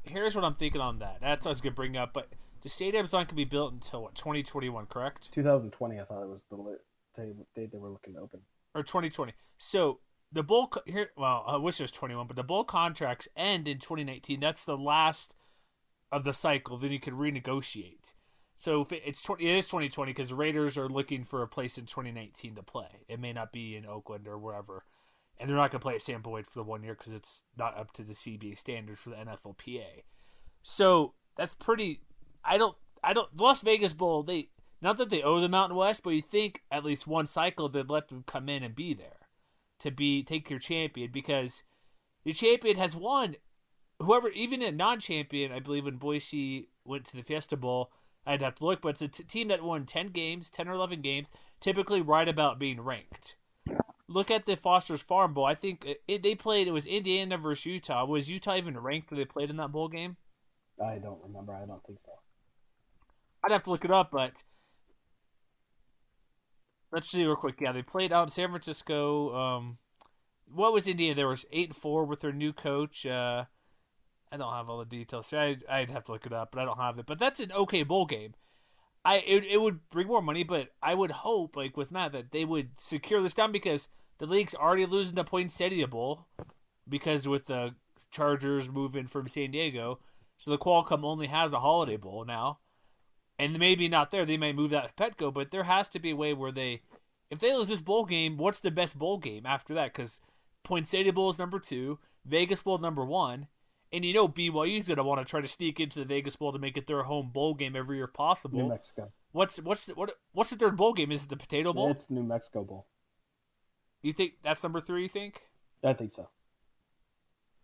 Here's what I'm thinking on that. That's what I was going to bring up, but the stadium's not going to be built until, what, 2021, correct? 2020, I thought it was the date they were looking to open. Or 2020. So the bowl here, well, I wish it was 21, but the bowl contracts end in 2019. That's the last of the cycle. Then you can renegotiate. So if it is 2020 because the Raiders are looking for a place in 2019 to play. It may not be in Oakland or wherever, and they're not going to play at Sam Boyd for the 1 year because it's not up to the CBA standards for the NFLPA. So that's pretty. The Las Vegas Bowl, they not that they owe the Mountain West, but you think at least one cycle they'd let them come in and be there to take your champion, because the champion has won. Whoever, even a non-champion, I believe when Boise went to the Fiesta Bowl, I'd have to look, but it's a team that won 10 or 11 games, typically right about being ranked. Look at the Foster's Farm Bowl. I think it was Indiana versus Utah. Was Utah even ranked when they played in that bowl game? I don't remember. I don't think so. I'd have to look it up, but let's see real quick. Yeah, they played out in San Francisco. What was Indiana? There was 8-4 with their new coach. I don't have all the details. I'd have to look it up, but I don't have it. But that's an okay bowl game. It would bring more money, but I would hope, like with Matt, that they would secure this down, because the league's already losing the Poinsettia Bowl because with the Chargers moving from San Diego, so the Qualcomm only has a Holiday Bowl now. And maybe not there. They may move that to Petco, but there has to be a way where if they lose this bowl game, what's the best bowl game after that? Because Poinsettia Bowl is number 2, Vegas Bowl number 1, and you know BYU's going to want to try to sneak into the Vegas Bowl to make it their home bowl game every year if possible. New Mexico. What's the third bowl game? Is it the Potato Bowl? It's the New Mexico Bowl. You think that's number 3, you think? I think so.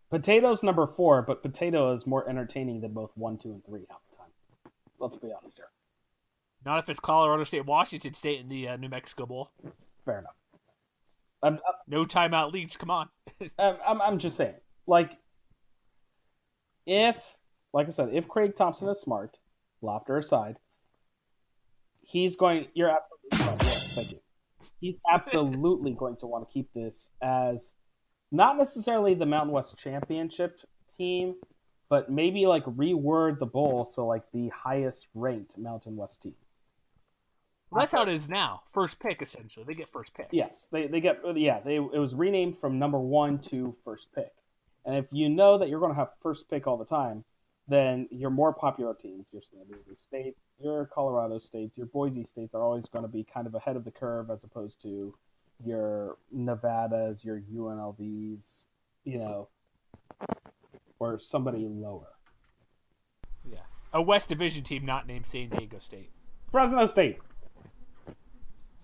Potato's number 4, but Potato is more entertaining than both 1, 2, and 3 half the time. Let's be honest here. Not if it's Colorado State, Washington State in the New Mexico Bowl. Fair enough. No timeout Leach. Come on. I'm just saying. Like I said, if Craig Thompson is smart, laughter aside, he's going. You're absolutely right. Yes, thank you. He's absolutely going to want to keep this as not necessarily the Mountain West Championship team, but maybe like reword the bowl so like the highest ranked Mountain West team. Well, that's how it is now. First pick, essentially. They get first pick. Yes, they get it was renamed from number 1 to first pick. And if you know that you're going to have first pick all the time, then your more popular teams, your San Diego State, your Colorado States, your Boise States are always going to be kind of ahead of the curve as opposed to your Nevadas, your UNLVs, or somebody lower. Yeah. A West Division team not named San Diego State. Fresno State.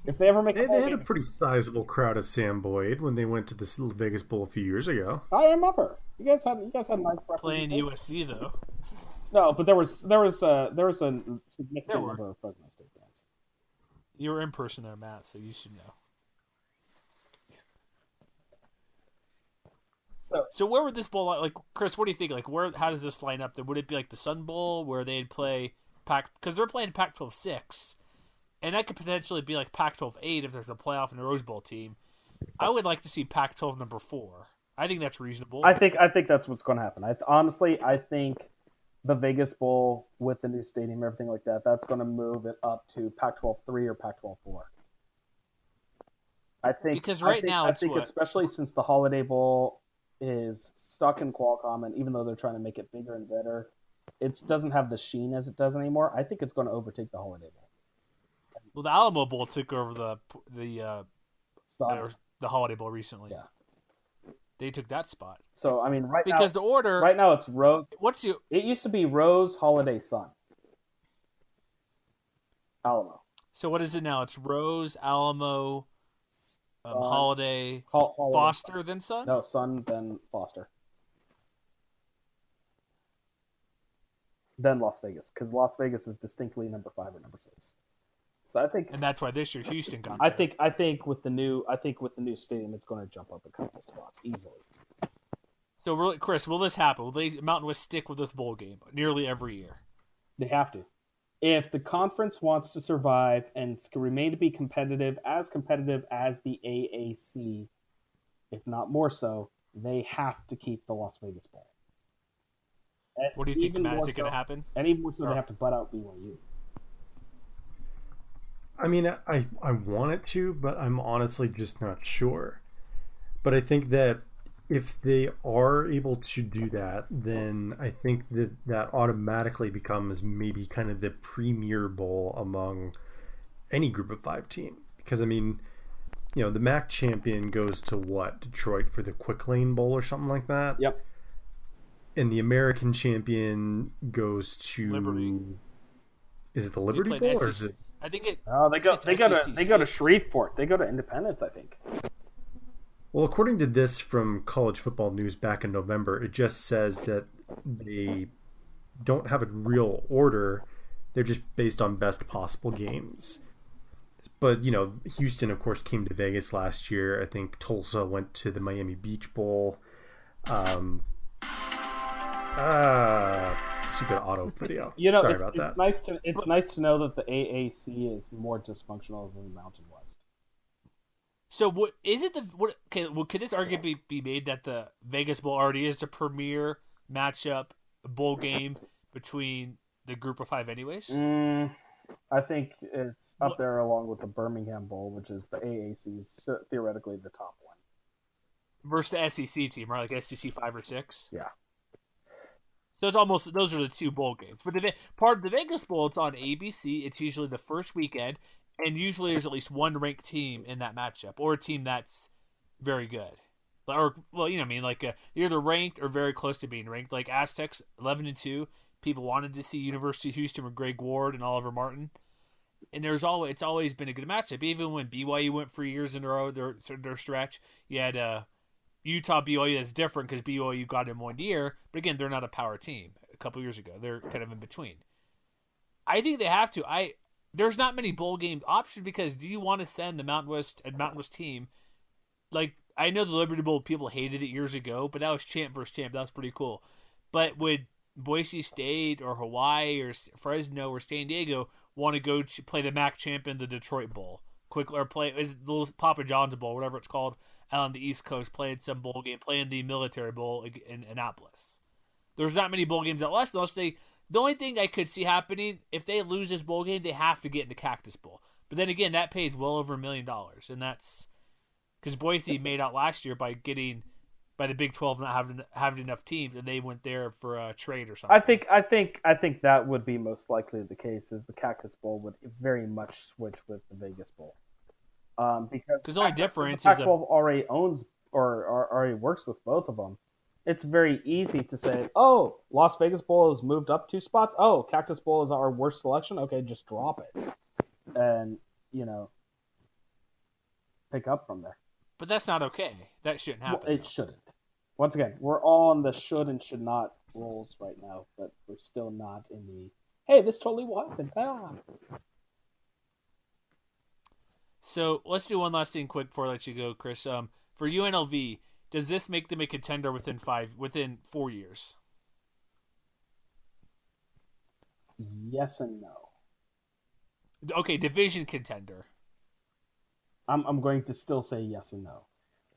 If they ever make they had a pretty sizable crowd at Sam Boyd when they went to this Vegas Bowl a few years ago. I remember. You guys had nice playing USC though. No, but there was a significant number of Fresno State fans. You were in person there, Matt, so you should know. So where would this bowl, like Chris? What do you think? Like, how does this line up? Would it be like the Sun Bowl where they'd play because they're playing Pac-12 6, and that could potentially be like Pac-12 8 if there's a playoff in the Rose Bowl team. I would like to see Pac-12 number 4. I think that's reasonable. I think that's what's going to happen. I think the Vegas Bowl with the new stadium, everything like that, that's going to move it up to Pac-12 3 or Pac-12 4. I think because now it's especially since the Holiday Bowl is stuck in Qualcomm, and even though they're trying to make it bigger and better, it doesn't have the sheen as it does anymore. I think it's going to overtake the Holiday Bowl. Well, the Alamo Bowl took over the Holiday Bowl recently. Yeah, they took that spot. So I mean, because the order right now it's Rose. It used to be Rose, Holiday, Sun, Alamo. So what is it now? It's Rose, Alamo, Holiday, Holiday, Foster, then Son? No, Son, then Foster. Then Las Vegas, because Las Vegas is distinctly number 5 or number 6. So I think, and that's why this year Houston got. I think with the new stadium, it's going to jump up a couple spots easily. So, really, Chris, will this happen? Will Mountain West stick with this bowl game nearly every year? They have to. If the conference wants to survive and remain to be competitive as the AAC, if not more so, they have to keep the Las Vegas Bowl. What do you think, Matt? Is it going to happen? Any more so, they have to butt out BYU. I mean, I want it to, but I'm honestly just not sure. But I think that if they are able to do that, then I think that automatically becomes maybe kind of the premier bowl among any group of 5 team. Because, I mean, you know, the MAC champion goes to what? Detroit for the Quick Lane Bowl or something like that? Yep. And the American champion goes to Liberty. Is it the Liberty Bowl or is it? I think it. Oh, they go to Shreveport. They go to Independence, I think. Well, according to this from College Football News back in November, it just says that they don't have a real order. They're just based on best possible games. But, you know, Houston, of course, came to Vegas last year. I think Tulsa went to the Miami Beach Bowl. Stupid auto video. You know, Sorry about that. It's nice to know that the AAC is more dysfunctional than the Mountain West. So what is it? Could this argument be made that the Vegas Bowl already is the premier matchup bowl game between the group of 5, anyways? I think it's up there along with the Birmingham Bowl, which is the AAC's theoretically the top one. Versus the SEC team, right? Like SEC 5 or 6. Yeah. So it's almost those are the 2 bowl games. But part of the Vegas Bowl, it's on ABC. It's usually the first weekend, and usually there's at least one ranked team in that matchup, or a team that's very good. Or, well, you know what I mean? Like either ranked or very close to being ranked. Like Aztecs, 11-2. People wanted to see University of Houston with Greg Ward and Oliver Martin. And it's always been a good matchup. Even when BYU went for years in a row, their stretch, you had Utah BYU. That's different because BYU got in one year. But again, they're not a power team. A couple years ago, they're kind of in between. I think they have to. There's not many bowl game options because do you want to send the Mountain West team? Like, I know the Liberty Bowl people hated it years ago, but that was champ versus champ. That was pretty cool. But would Boise State or Hawaii or Fresno or San Diego want to go to play the MAC champ in the Detroit Bowl? Or play is the little Papa John's Bowl, whatever it's called, out on the East Coast, playing some bowl game, playing the Military Bowl in Annapolis. There's not many bowl games out west unless they. The only thing I could see happening if they lose this bowl game, they have to get in the Cactus Bowl. But then again, that pays well over $1 million, and that's because Boise made out last year by the Big 12 not having enough teams, and they went there for a trade or something. I think that would be most likely the case. Is the Cactus Bowl would very much switch with the Vegas Bowl, because the only difference the is Pac-12 already owns or already works with both of them. It's very easy to say, oh, Las Vegas Bowl has moved up 2 spots. Oh, Cactus Bowl is our worst selection. Okay, just drop it. And, pick up from there. But that's not okay. That shouldn't happen. Well, it shouldn't. Once again, we're all on the should and should not roles right now, but we're still not in the, hey, this totally will happen. So let's do one last thing quick before I let you go, Chris. For UNLV, does this make them a contender within 4 years? Yes and no. Okay, division contender. I'm going to still say yes and no.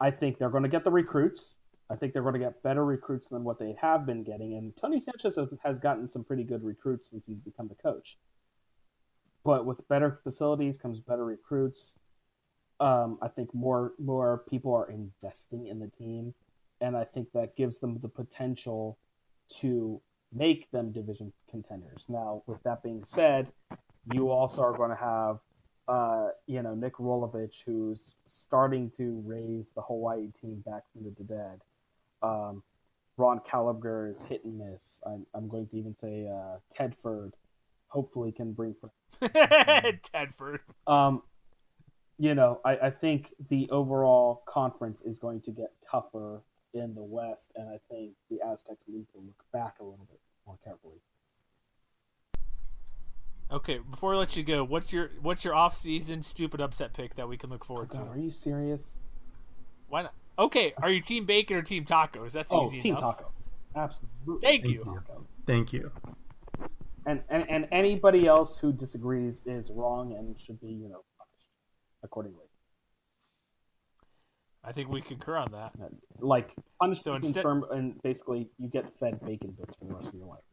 I think they're going to get the recruits. I think they're going to get better recruits than what they have been getting. And Tony Sanchez has gotten some pretty good recruits since he's become the coach. But with better facilities comes better recruits. I think more people are investing in the team. And I think that gives them the potential to make them division contenders. Now, with that being said, you also are going to have Nick Rolovich, who's starting to raise the Hawaii team back from the dead. Ron Caliber is hit and miss. I'm going to even say Tedford hopefully can bring Tedford. I think the overall conference is going to get tougher in the West, and I think the Aztecs need to look back a little bit more carefully. Okay, before I let you go, what's your off-season stupid upset pick that we can look forward to? Are you serious? Why not? Okay, are you Team Bacon or Team Tacos? That's easy Team enough. Taco. Absolutely. Thank you. Thank you. And anybody else who disagrees is wrong and should be, punished accordingly. I think we concur on that. Like, punished So in instead- term, and basically you get fed bacon bits for the rest of your life.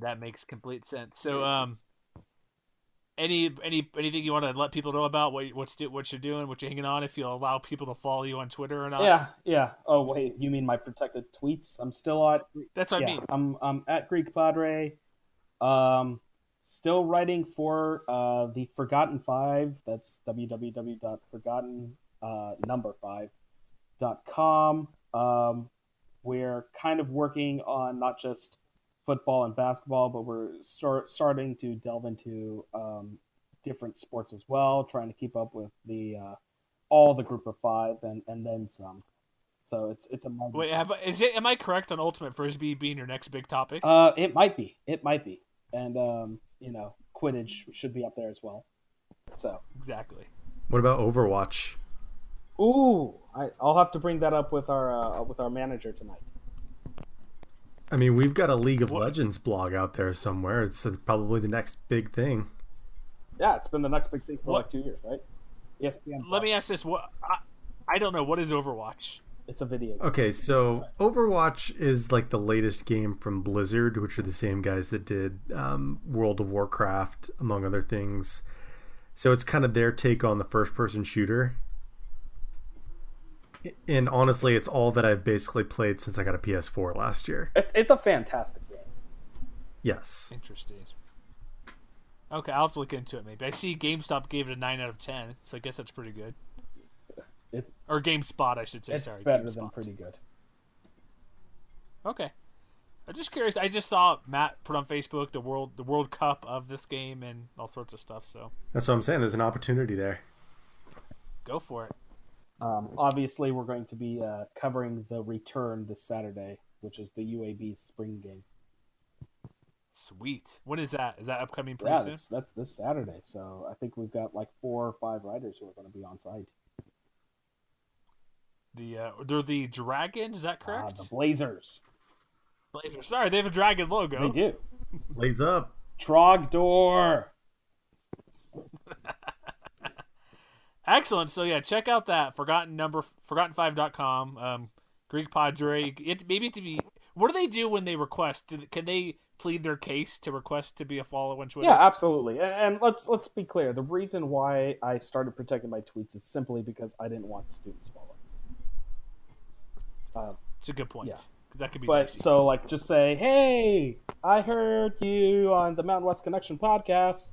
That makes complete sense. So, anything you want to let people know about what you're doing, what you're hanging on? If you'll allow people to follow you on Twitter or not? Yeah. Oh wait, you mean my protected tweets? I'm still at. That's what I mean. I'm at Greek Padre. Still writing for the Forgotten Five. That's www.forgotten5.com. We're kind of working on not just football and basketball, but we're starting to delve into different sports as well, trying to keep up with the all the group of five and then some. So it's a Wait, am I correct on Ultimate Frisbee being your next big topic? It might be, and Quidditch should be up there as well. So exactly. What about Overwatch? Ooh, I'll have to bring that up with our manager tonight. I mean, we've got a League of Legends blog out there somewhere. It's probably the next big thing. Yeah, it's been the next big thing for like 2 years, right? ESPN. Let me ask this: I don't know, what is Overwatch? It's a video game. Okay, so Overwatch is like the latest game from Blizzard, which are the same guys that did World of Warcraft, among other things. So it's kind of their take on the first-person shooter. And honestly, it's all that I've basically played since I got a PS4 last year. It's a fantastic game. Yes. Interesting. Okay, I'll have to look into it maybe. I see GameStop gave it a 9 out of 10, so I guess that's pretty good. Or GameSpot, I should say. It's Sorry, better GameSpot. than pretty good. Okay. I'm just curious. I just saw Matt put on Facebook the World Cup of this game and all sorts of stuff, so That's what I'm saying. There's an opportunity there. go for it. Obviously, we're going to be covering the return this Saturday, which is the UAB spring game. Sweet. When is that? Is that upcoming pretty soon? That's this Saturday. So I think we've got like 4 or 5 riders who are going to be on site. They're the Dragons, is that correct? The Blazers. Blazers. Sorry, they have a dragon logo. They do. Blaze up. Trogdor. Excellent. So yeah, check out that forgotten5.com. Greek Padre. Maybe to be. What do they do when they request? Can they plead their case to request to be a follow on Twitter? Yeah, absolutely. And let's be clear. The reason why I started protecting my tweets is simply because I didn't want students following. It's a good point. Yeah. That could be. But dicey. so like, just say, hey, I heard you on the Mountain West Connection podcast,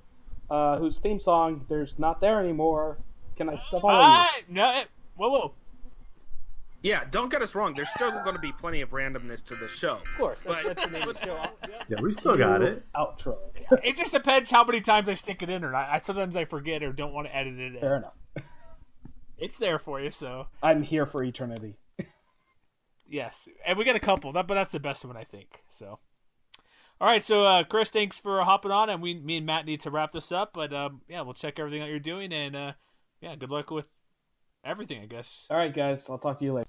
whose theme song there's not there anymore. Can I still follow you? No. Whoa. Yeah, don't get us wrong. There's still going to be plenty of randomness to the show. Of course. That's the name of the show. Yeah, we still got it. Outro. It just depends how many times I stick it in or not. Sometimes I forget or don't want to edit it in. Fair enough. It's there for you, so. I'm here for eternity. Yes, and we got a couple, but that's the best one, I think. So, all right. So, Chris, thanks for hopping on, and me and Matt need to wrap this up. But yeah, we'll check everything out you're doing, and yeah, good luck with everything, I guess. All right, guys. I'll talk to you later.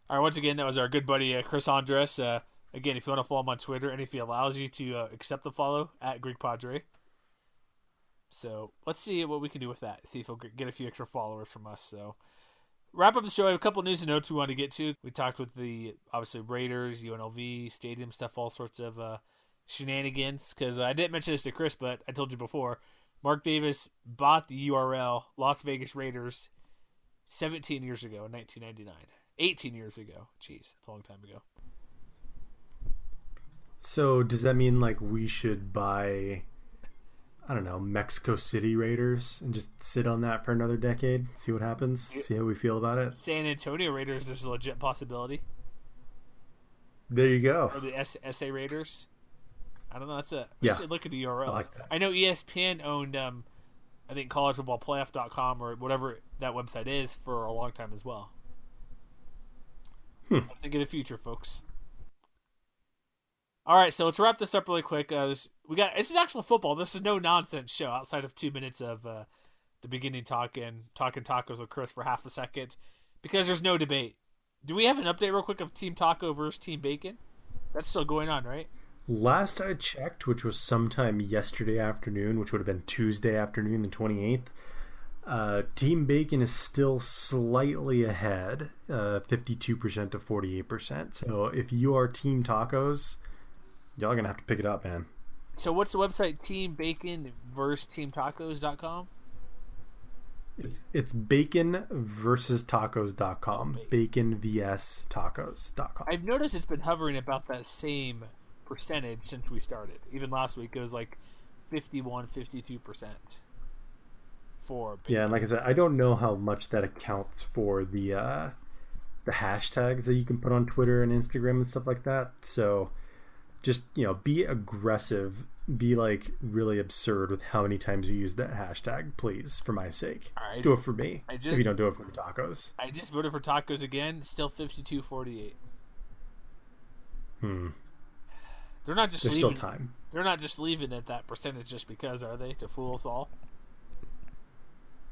All right. Once again, that was our good buddy Chris Andres. Again, if you want to follow him on Twitter, and if he allows you to accept the follow at Greek Padre. So let's see what we can do with that. See if he'll get a few extra followers from us. So. Wrap up the show. I have a couple of news and notes we want to get to. We talked with the, obviously, Raiders, UNLV, stadium stuff, all sorts of shenanigans. Because I didn't mention this to Chris, but I told you before. Mark Davis bought the URL Las Vegas Raiders 17 years ago in 1999. 18 years ago. Jeez, that's a long time ago. So does that mean like we should buy, I don't know, Mexico City Raiders and just sit on that for another decade? See what happens? See how we feel about it? San Antonio Raiders is a legit possibility. There you go. Or the SA Raiders. I don't know. That's it. Yeah. Should look at the URL. I like that. I know ESPN owned, I think collegefootballplayoff.com or whatever that website is for a long time as well. I think of the future, folks. All right, so let's wrap this up really quick. This is actual football. This is no nonsense show outside of 2 minutes of the beginning talking tacos with Chris for half a second because there's no debate. Do we have an update real quick of Team Taco versus Team Bacon? That's still going on, right? Last I checked, which was sometime yesterday afternoon, which would have been Tuesday afternoon, the 28th, Team Bacon is still slightly ahead, 52% to 48%. So if you are Team Tacos, y'all going to have to pick it up, man. So what's the website? Team Bacon versus TeamTacos.com? It's bacon versus tacos.com. Bacon vs tacos.com. I've noticed it's been hovering about that same percentage since we started. Even last week it was like 52% for bacon. Yeah, and like I said, I don't know how much that accounts for the hashtags that you can put on Twitter and Instagram and stuff like that. So just, be aggressive. Be like really absurd with how many times you use that hashtag, please, for my sake. Right, do it for me. If you don't do it for the tacos. I just voted for tacos again. Still 52-48. They're not just There's leaving. Still time. They're not just leaving at that percentage just because, are they? To fool us all?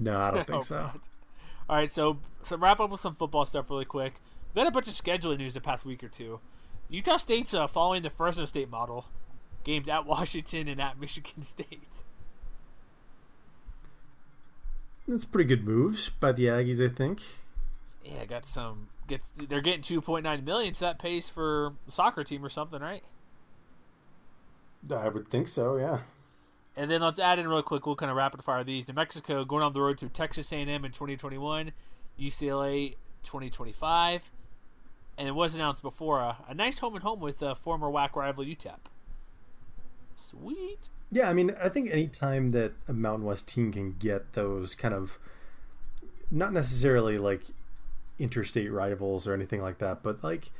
No, I don't think so. God. All right, so wrap up with some football stuff really quick. We got a bunch of scheduling news the past week or two. Utah State's following the Fresno State model. Games at Washington and at Michigan State. That's pretty good moves by the Aggies, I think. Yeah, they're getting $2.9 million, so that pays for a soccer team or something, right? I would think so, yeah. And then let's add in real quick. We'll kind of rapid fire these. New Mexico going on the road to Texas A&M in 2021, UCLA 2025, and it was announced before a nice home and home with former WAC rival UTEP. Sweet. Yeah, I mean, I think any time that a Mountain West team can get those kind of, not necessarily like interstate rivals or anything like that, but like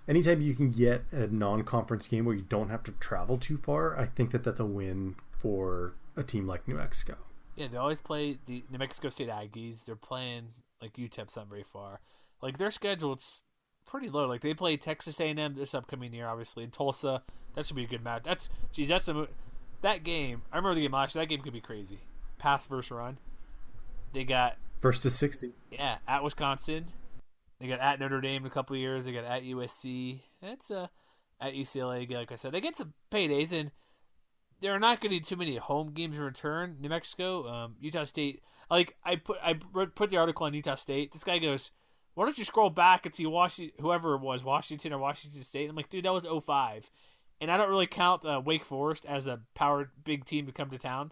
anytime you can get a non-conference game where you don't have to travel too far, I think that that's a win for a team like New Mexico. Yeah, they always play the New Mexico State Aggies. They're playing like UTEP's not very far. Like their schedule's pretty low. Like they play Texas A&M this upcoming year, obviously, in Tulsa. That should be a good match. That game. I remember the game last year. That game could be crazy. Pass versus run. They got first to 60. Yeah, at Wisconsin. They got at Notre Dame in a couple of years. They got at USC. That's at UCLA. Like I said, they get some paydays, and they're not going to need too many home games in return. New Mexico, Utah State. Like I put the article on Utah State. This guy goes, "Why don't you scroll back and see whoever it was, Washington or Washington State?" I'm like, dude, that was 05. And I don't really count Wake Forest as a powered big team to come to town.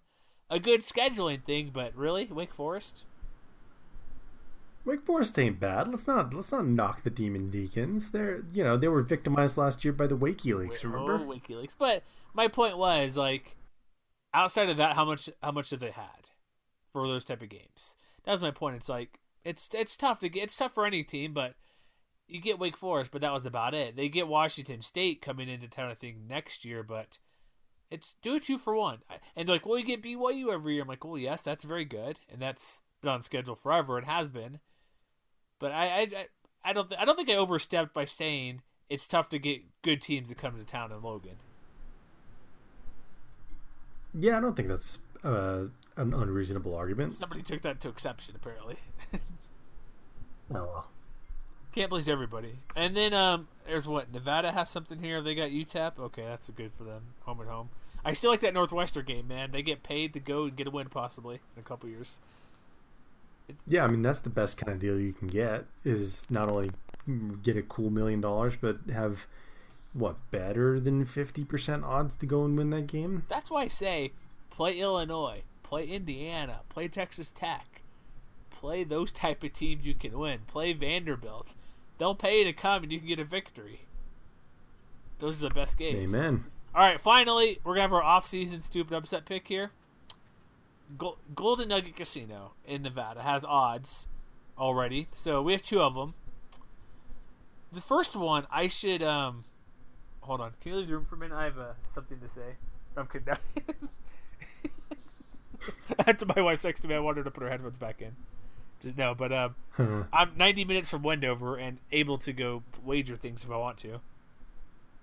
A good scheduling thing, but really, Wake Forest? Wake Forest ain't bad. Let's not knock the Demon Deacons. They were victimized last year by the WikiLeaks. Remember? WikiLeaks. But my point was, like, outside of that, how much have they had for those type of games? That was my point. It's like it's tough to get. It's tough for any team, but you get Wake Forest, but that was about it. They get Washington State coming into town, I think, next year, but it's do a 2-for-1. And they're like, well, you get BYU every year. I'm like, well, yes, that's very good, and that's been on schedule forever. It has been, but I don't think I overstepped by saying it's tough to get good teams to come to town in Logan. Yeah, I don't think that's an unreasonable argument. Somebody took that to exception, apparently. Oh well. Can't please everybody. And then there's what? Nevada has something here. They got UTEP. Okay, that's good for them. Home and home. I still like that Northwestern game, man. They get paid to go and get a win possibly in a couple years. Yeah, I mean, that's the best kind of deal you can get, is not only get a cool $1 million, but have, better than 50% odds to go and win that game? That's why I say play Illinois, play Indiana, play Texas Tech. Play those type of teams you can win. Play Vanderbilt. They'll pay you to come and you can get a victory. Those are the best games. Amen. All right, finally, we're going to have our off-season stupid upset pick here. Golden Nugget Casino in Nevada has odds already. So we have two of them. The first one, I should hold on. Can you leave the room for a minute? I have something to say. I'm kidding. After my wife's next to me, I wanted her to put her headphones back in. No, but I'm 90 minutes from Wendover and able to go wager things if I want to,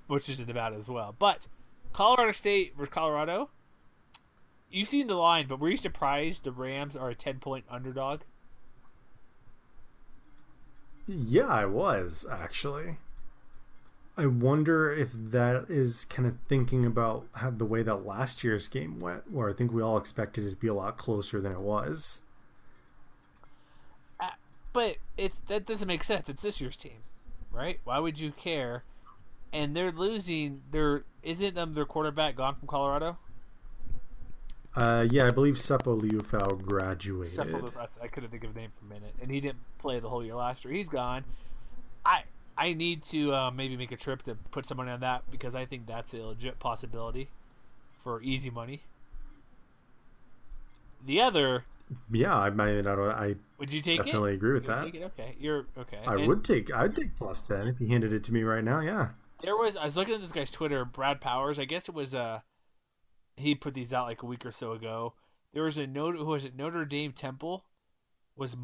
which is in Nevada as well. But Colorado State versus Colorado, you've seen the line, but were you surprised the Rams are a 10-point underdog? Yeah, I was, actually. I wonder if that is kind of thinking about how the way that last year's game went, where I think we all expected it to be a lot closer than it was. But that doesn't make sense. It's this year's team, right? Why would you care? And they're losing. Isn't their quarterback gone from Colorado? Yeah, I believe Seppo Liufau graduated. I couldn't think of a name for a minute, and he didn't play the whole year last year. He's gone. I need to maybe make a trip to put some money on that because I think that's a legit possibility for easy money. The other, yeah, I would you take definitely it? agree with You would that. take it? Okay, you're okay. I'd take plus 10 if you handed it to me right now. Yeah. I was looking at this guy's Twitter, Brad Powers. I guess it was he put these out like a week or so ago. There was Notre Dame Temple was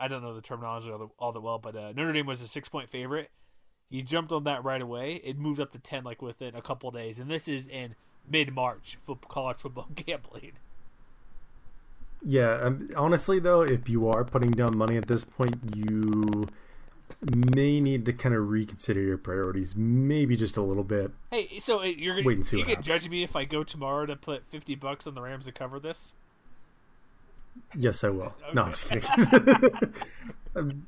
I don't know the terminology all that well, but Notre Dame was a 6-point favorite. He jumped on that right away. It moved up to 10 like within a couple days, and this is in mid-March for college football gambling. Yeah, honestly though, if you are putting down money at this point, you may need to kind of reconsider your priorities, maybe just a little bit. Hey, so you're gonna wait and see you what can happens. judge me if I go tomorrow to put $50 on the Rams to cover this? Yes, I will. Okay. No, I'm just kidding.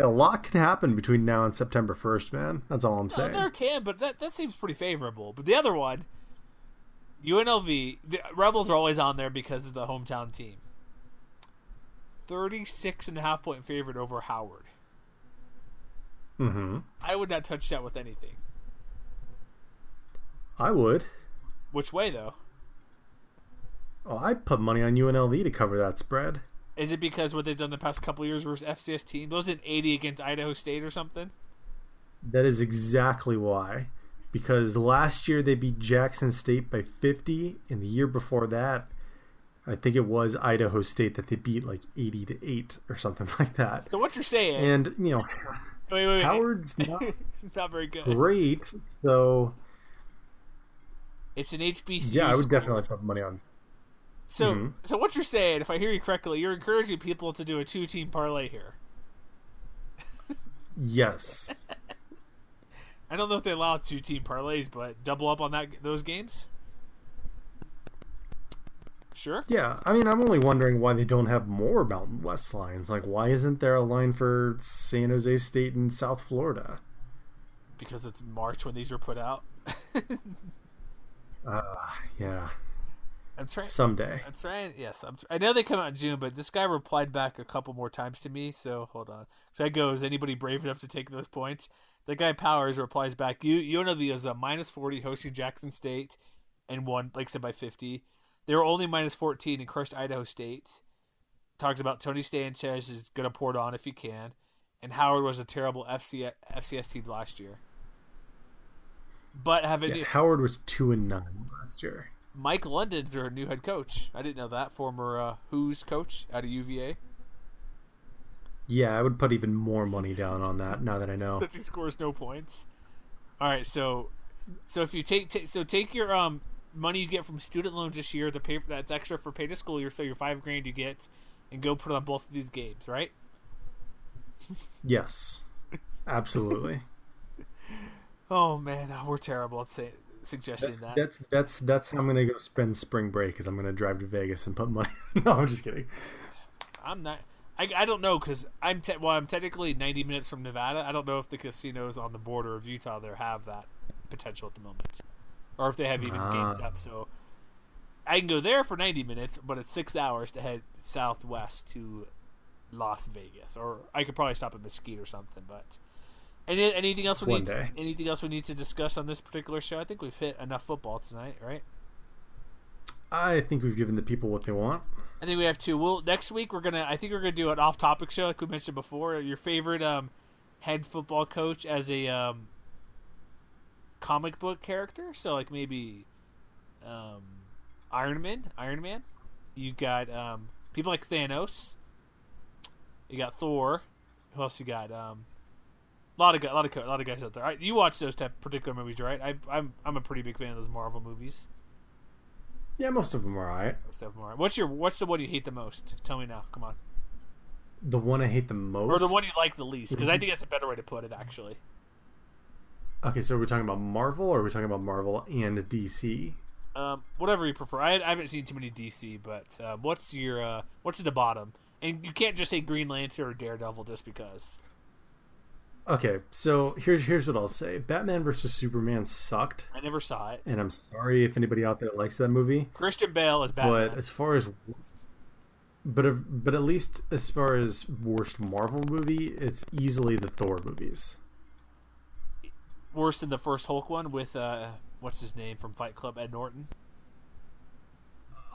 A lot can happen between now and September 1st, man. That's all I'm No, saying. there can, but that seems pretty favorable. But the other one, UNLV, the Rebels are always on there because of the hometown team. 36.5-point favorite over Howard. Mm-hmm. I would not touch that with anything. I would. Which way, though? Oh, I'd put money on UNLV to cover that spread. Is it because what they've done the past couple of years versus FCS team? Wasn't 80 against Idaho State or something? That is exactly why. Because last year they beat Jackson State by 50, and the year before that, I think it was Idaho State that they beat like 80-8 or something like that. So what you're saying? And wait. Howard's not not very good. great, so It's an HBCU. yeah, I would school. definitely put money on. So what you're saying, if I hear you correctly, you're encouraging people to do a 2-team parlay here. Yes. I don't know if they allow 2-team parlays, but double up on those games. Sure. Yeah, I mean, I'm only wondering why they don't have more Mountain West lines. Like, why isn't there a line for San Jose State and South Florida? Because it's March when these were put out. Yeah. I'm trying. Someday. I'm trying. Yes, I know they come out in June, but this guy replied back a couple more times to me. So hold on. So I go, is anybody brave enough to take those points? The guy Powers replies back, UNLV is a -40 hosting Jackson State and won, like I said, by 50. They were only -14 and crushed Idaho State. Talks about Tony Sanchez is going to pour it on if he can. And Howard was a terrible FCS team last year. But Howard was 2-9 last year. Mike London's their new head coach. I didn't know that. Former Who's coach out of UVA. Yeah, I would put even more money down on that now that I know. Since he scores no points. All right, so if you take your money you get from student loans this year to pay for that's extra for pay to school year, so your $5,000 you get, and go put it on both of these games, right? Yes, absolutely. Oh man, we're terrible at suggesting that. That's how I'm gonna go spend spring break. Is I'm gonna drive to Vegas and put money. No, I'm just kidding. I'm not. I don't know because I'm technically 90 minutes from Nevada. I don't know if the casinos on the border of Utah there have that potential at the moment, or if they have even games up. So I can go there for 90 minutes, but it's 6 hours to head southwest to Las Vegas, or I could probably stop at Mesquite or something. But anything else we need to discuss on this particular show? I think we've hit enough football tonight, right? I think we've given the people what they want. I think we have two. Next week I think we're gonna do an off-topic show like we mentioned before. Your favorite head football coach as a comic book character. So like maybe Iron Man. You got people like Thanos. You got Thor. Who else you got? A lot of guys out there. You watch those type particular movies, right? I'm a pretty big fan of those Marvel movies. Yeah, most of them are alright. What's the one you hate the most? Tell me now. Come on. The one I hate the most, or the one you like the least? Because I think that's a better way to put it, actually. Okay, so are we talking about Marvel, or are we talking about Marvel and DC? Whatever you prefer. I haven't seen too many DC, but what's at the bottom? And you can't just say Green Lantern or Daredevil just because. Okay, so here's what I'll say. Batman vs. Superman sucked. I never saw it. And I'm sorry if anybody out there likes that movie. Christian Bale is Batman. But as far as... But at least as far as worst Marvel movie, it's easily the Thor movies. Worse than the first Hulk one with, what's his name from Fight Club, Ed Norton?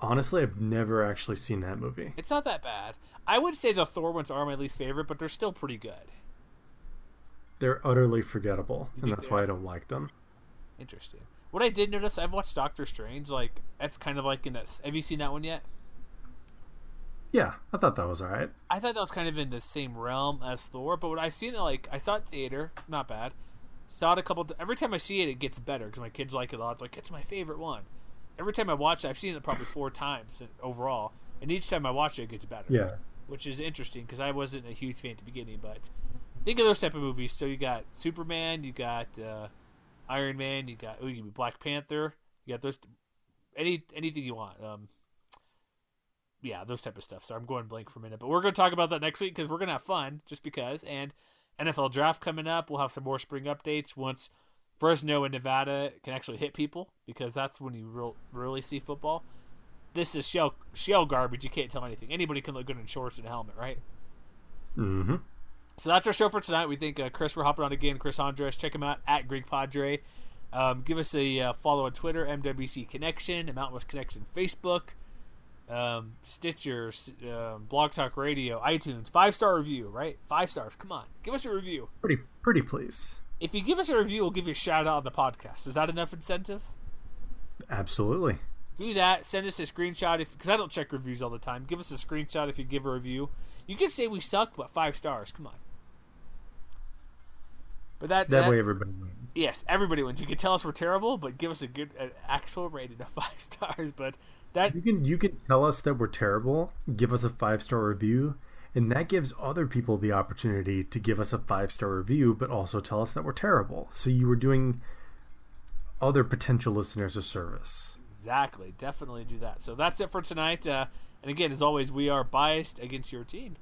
Honestly, I've never actually seen that movie. It's not that bad. I would say the Thor ones are my least favorite, but they're still pretty good. They're utterly forgettable, and that's why I don't like them. Interesting. What I did notice, I've watched Doctor Strange. Like, that's kind of like in that. Have you seen that one yet? Yeah, I thought that was alright. I thought that was kind of in the same realm as Thor, but when I've seen it, like, I saw it in theater, not bad. Saw it every time I see it, it gets better because my kids like it a lot. It's like, it's my favorite one. Every time I watch it, I've seen it probably 4 times overall, and each time I watch it, it gets better. Yeah. Which is interesting because I wasn't a huge fan at the beginning, but think of those type of movies. So you got Superman, you got Iron Man, you got Black Panther, you got those anything you want. Yeah, those type of stuff. So I'm going blank for a minute, but we're going to talk about that next week because we're going to have fun just because. And NFL draft coming up. We'll have some more spring updates once Fresno and Nevada can actually hit people because that's when you really see football. This is shell garbage. You can't tell anything. Anybody can look good in shorts and a helmet, right? Mm-hmm. So that's our show for tonight. We thank Chris for hopping on again. Chris Andres. Check him out at Greek Padre. Give us a follow on Twitter, MWC Connection, Mountain West Connection Facebook, Stitcher, Blog Talk Radio, iTunes. 5-star review, right? 5 stars. Come on. Give us a review. Pretty please. If you give us a review, we'll give you a shout out on the podcast. Is that enough incentive? Absolutely. Do that. Send us a screenshot because I don't check reviews all the time. Give us a screenshot if you give a review. You can say we suck, but 5 stars. Come on. But that way everybody wins. Yes, everybody wins. You can tell us we're terrible, but give us a good actual rating of 5 stars. But that you can tell us that we're terrible. Give us a 5-star review, and that gives other people the opportunity to give us a 5-star review, but also tell us that we're terrible. So you were doing other potential listeners a service. Exactly. Definitely do that. So that's it for tonight. And again, as always, we are biased against your team.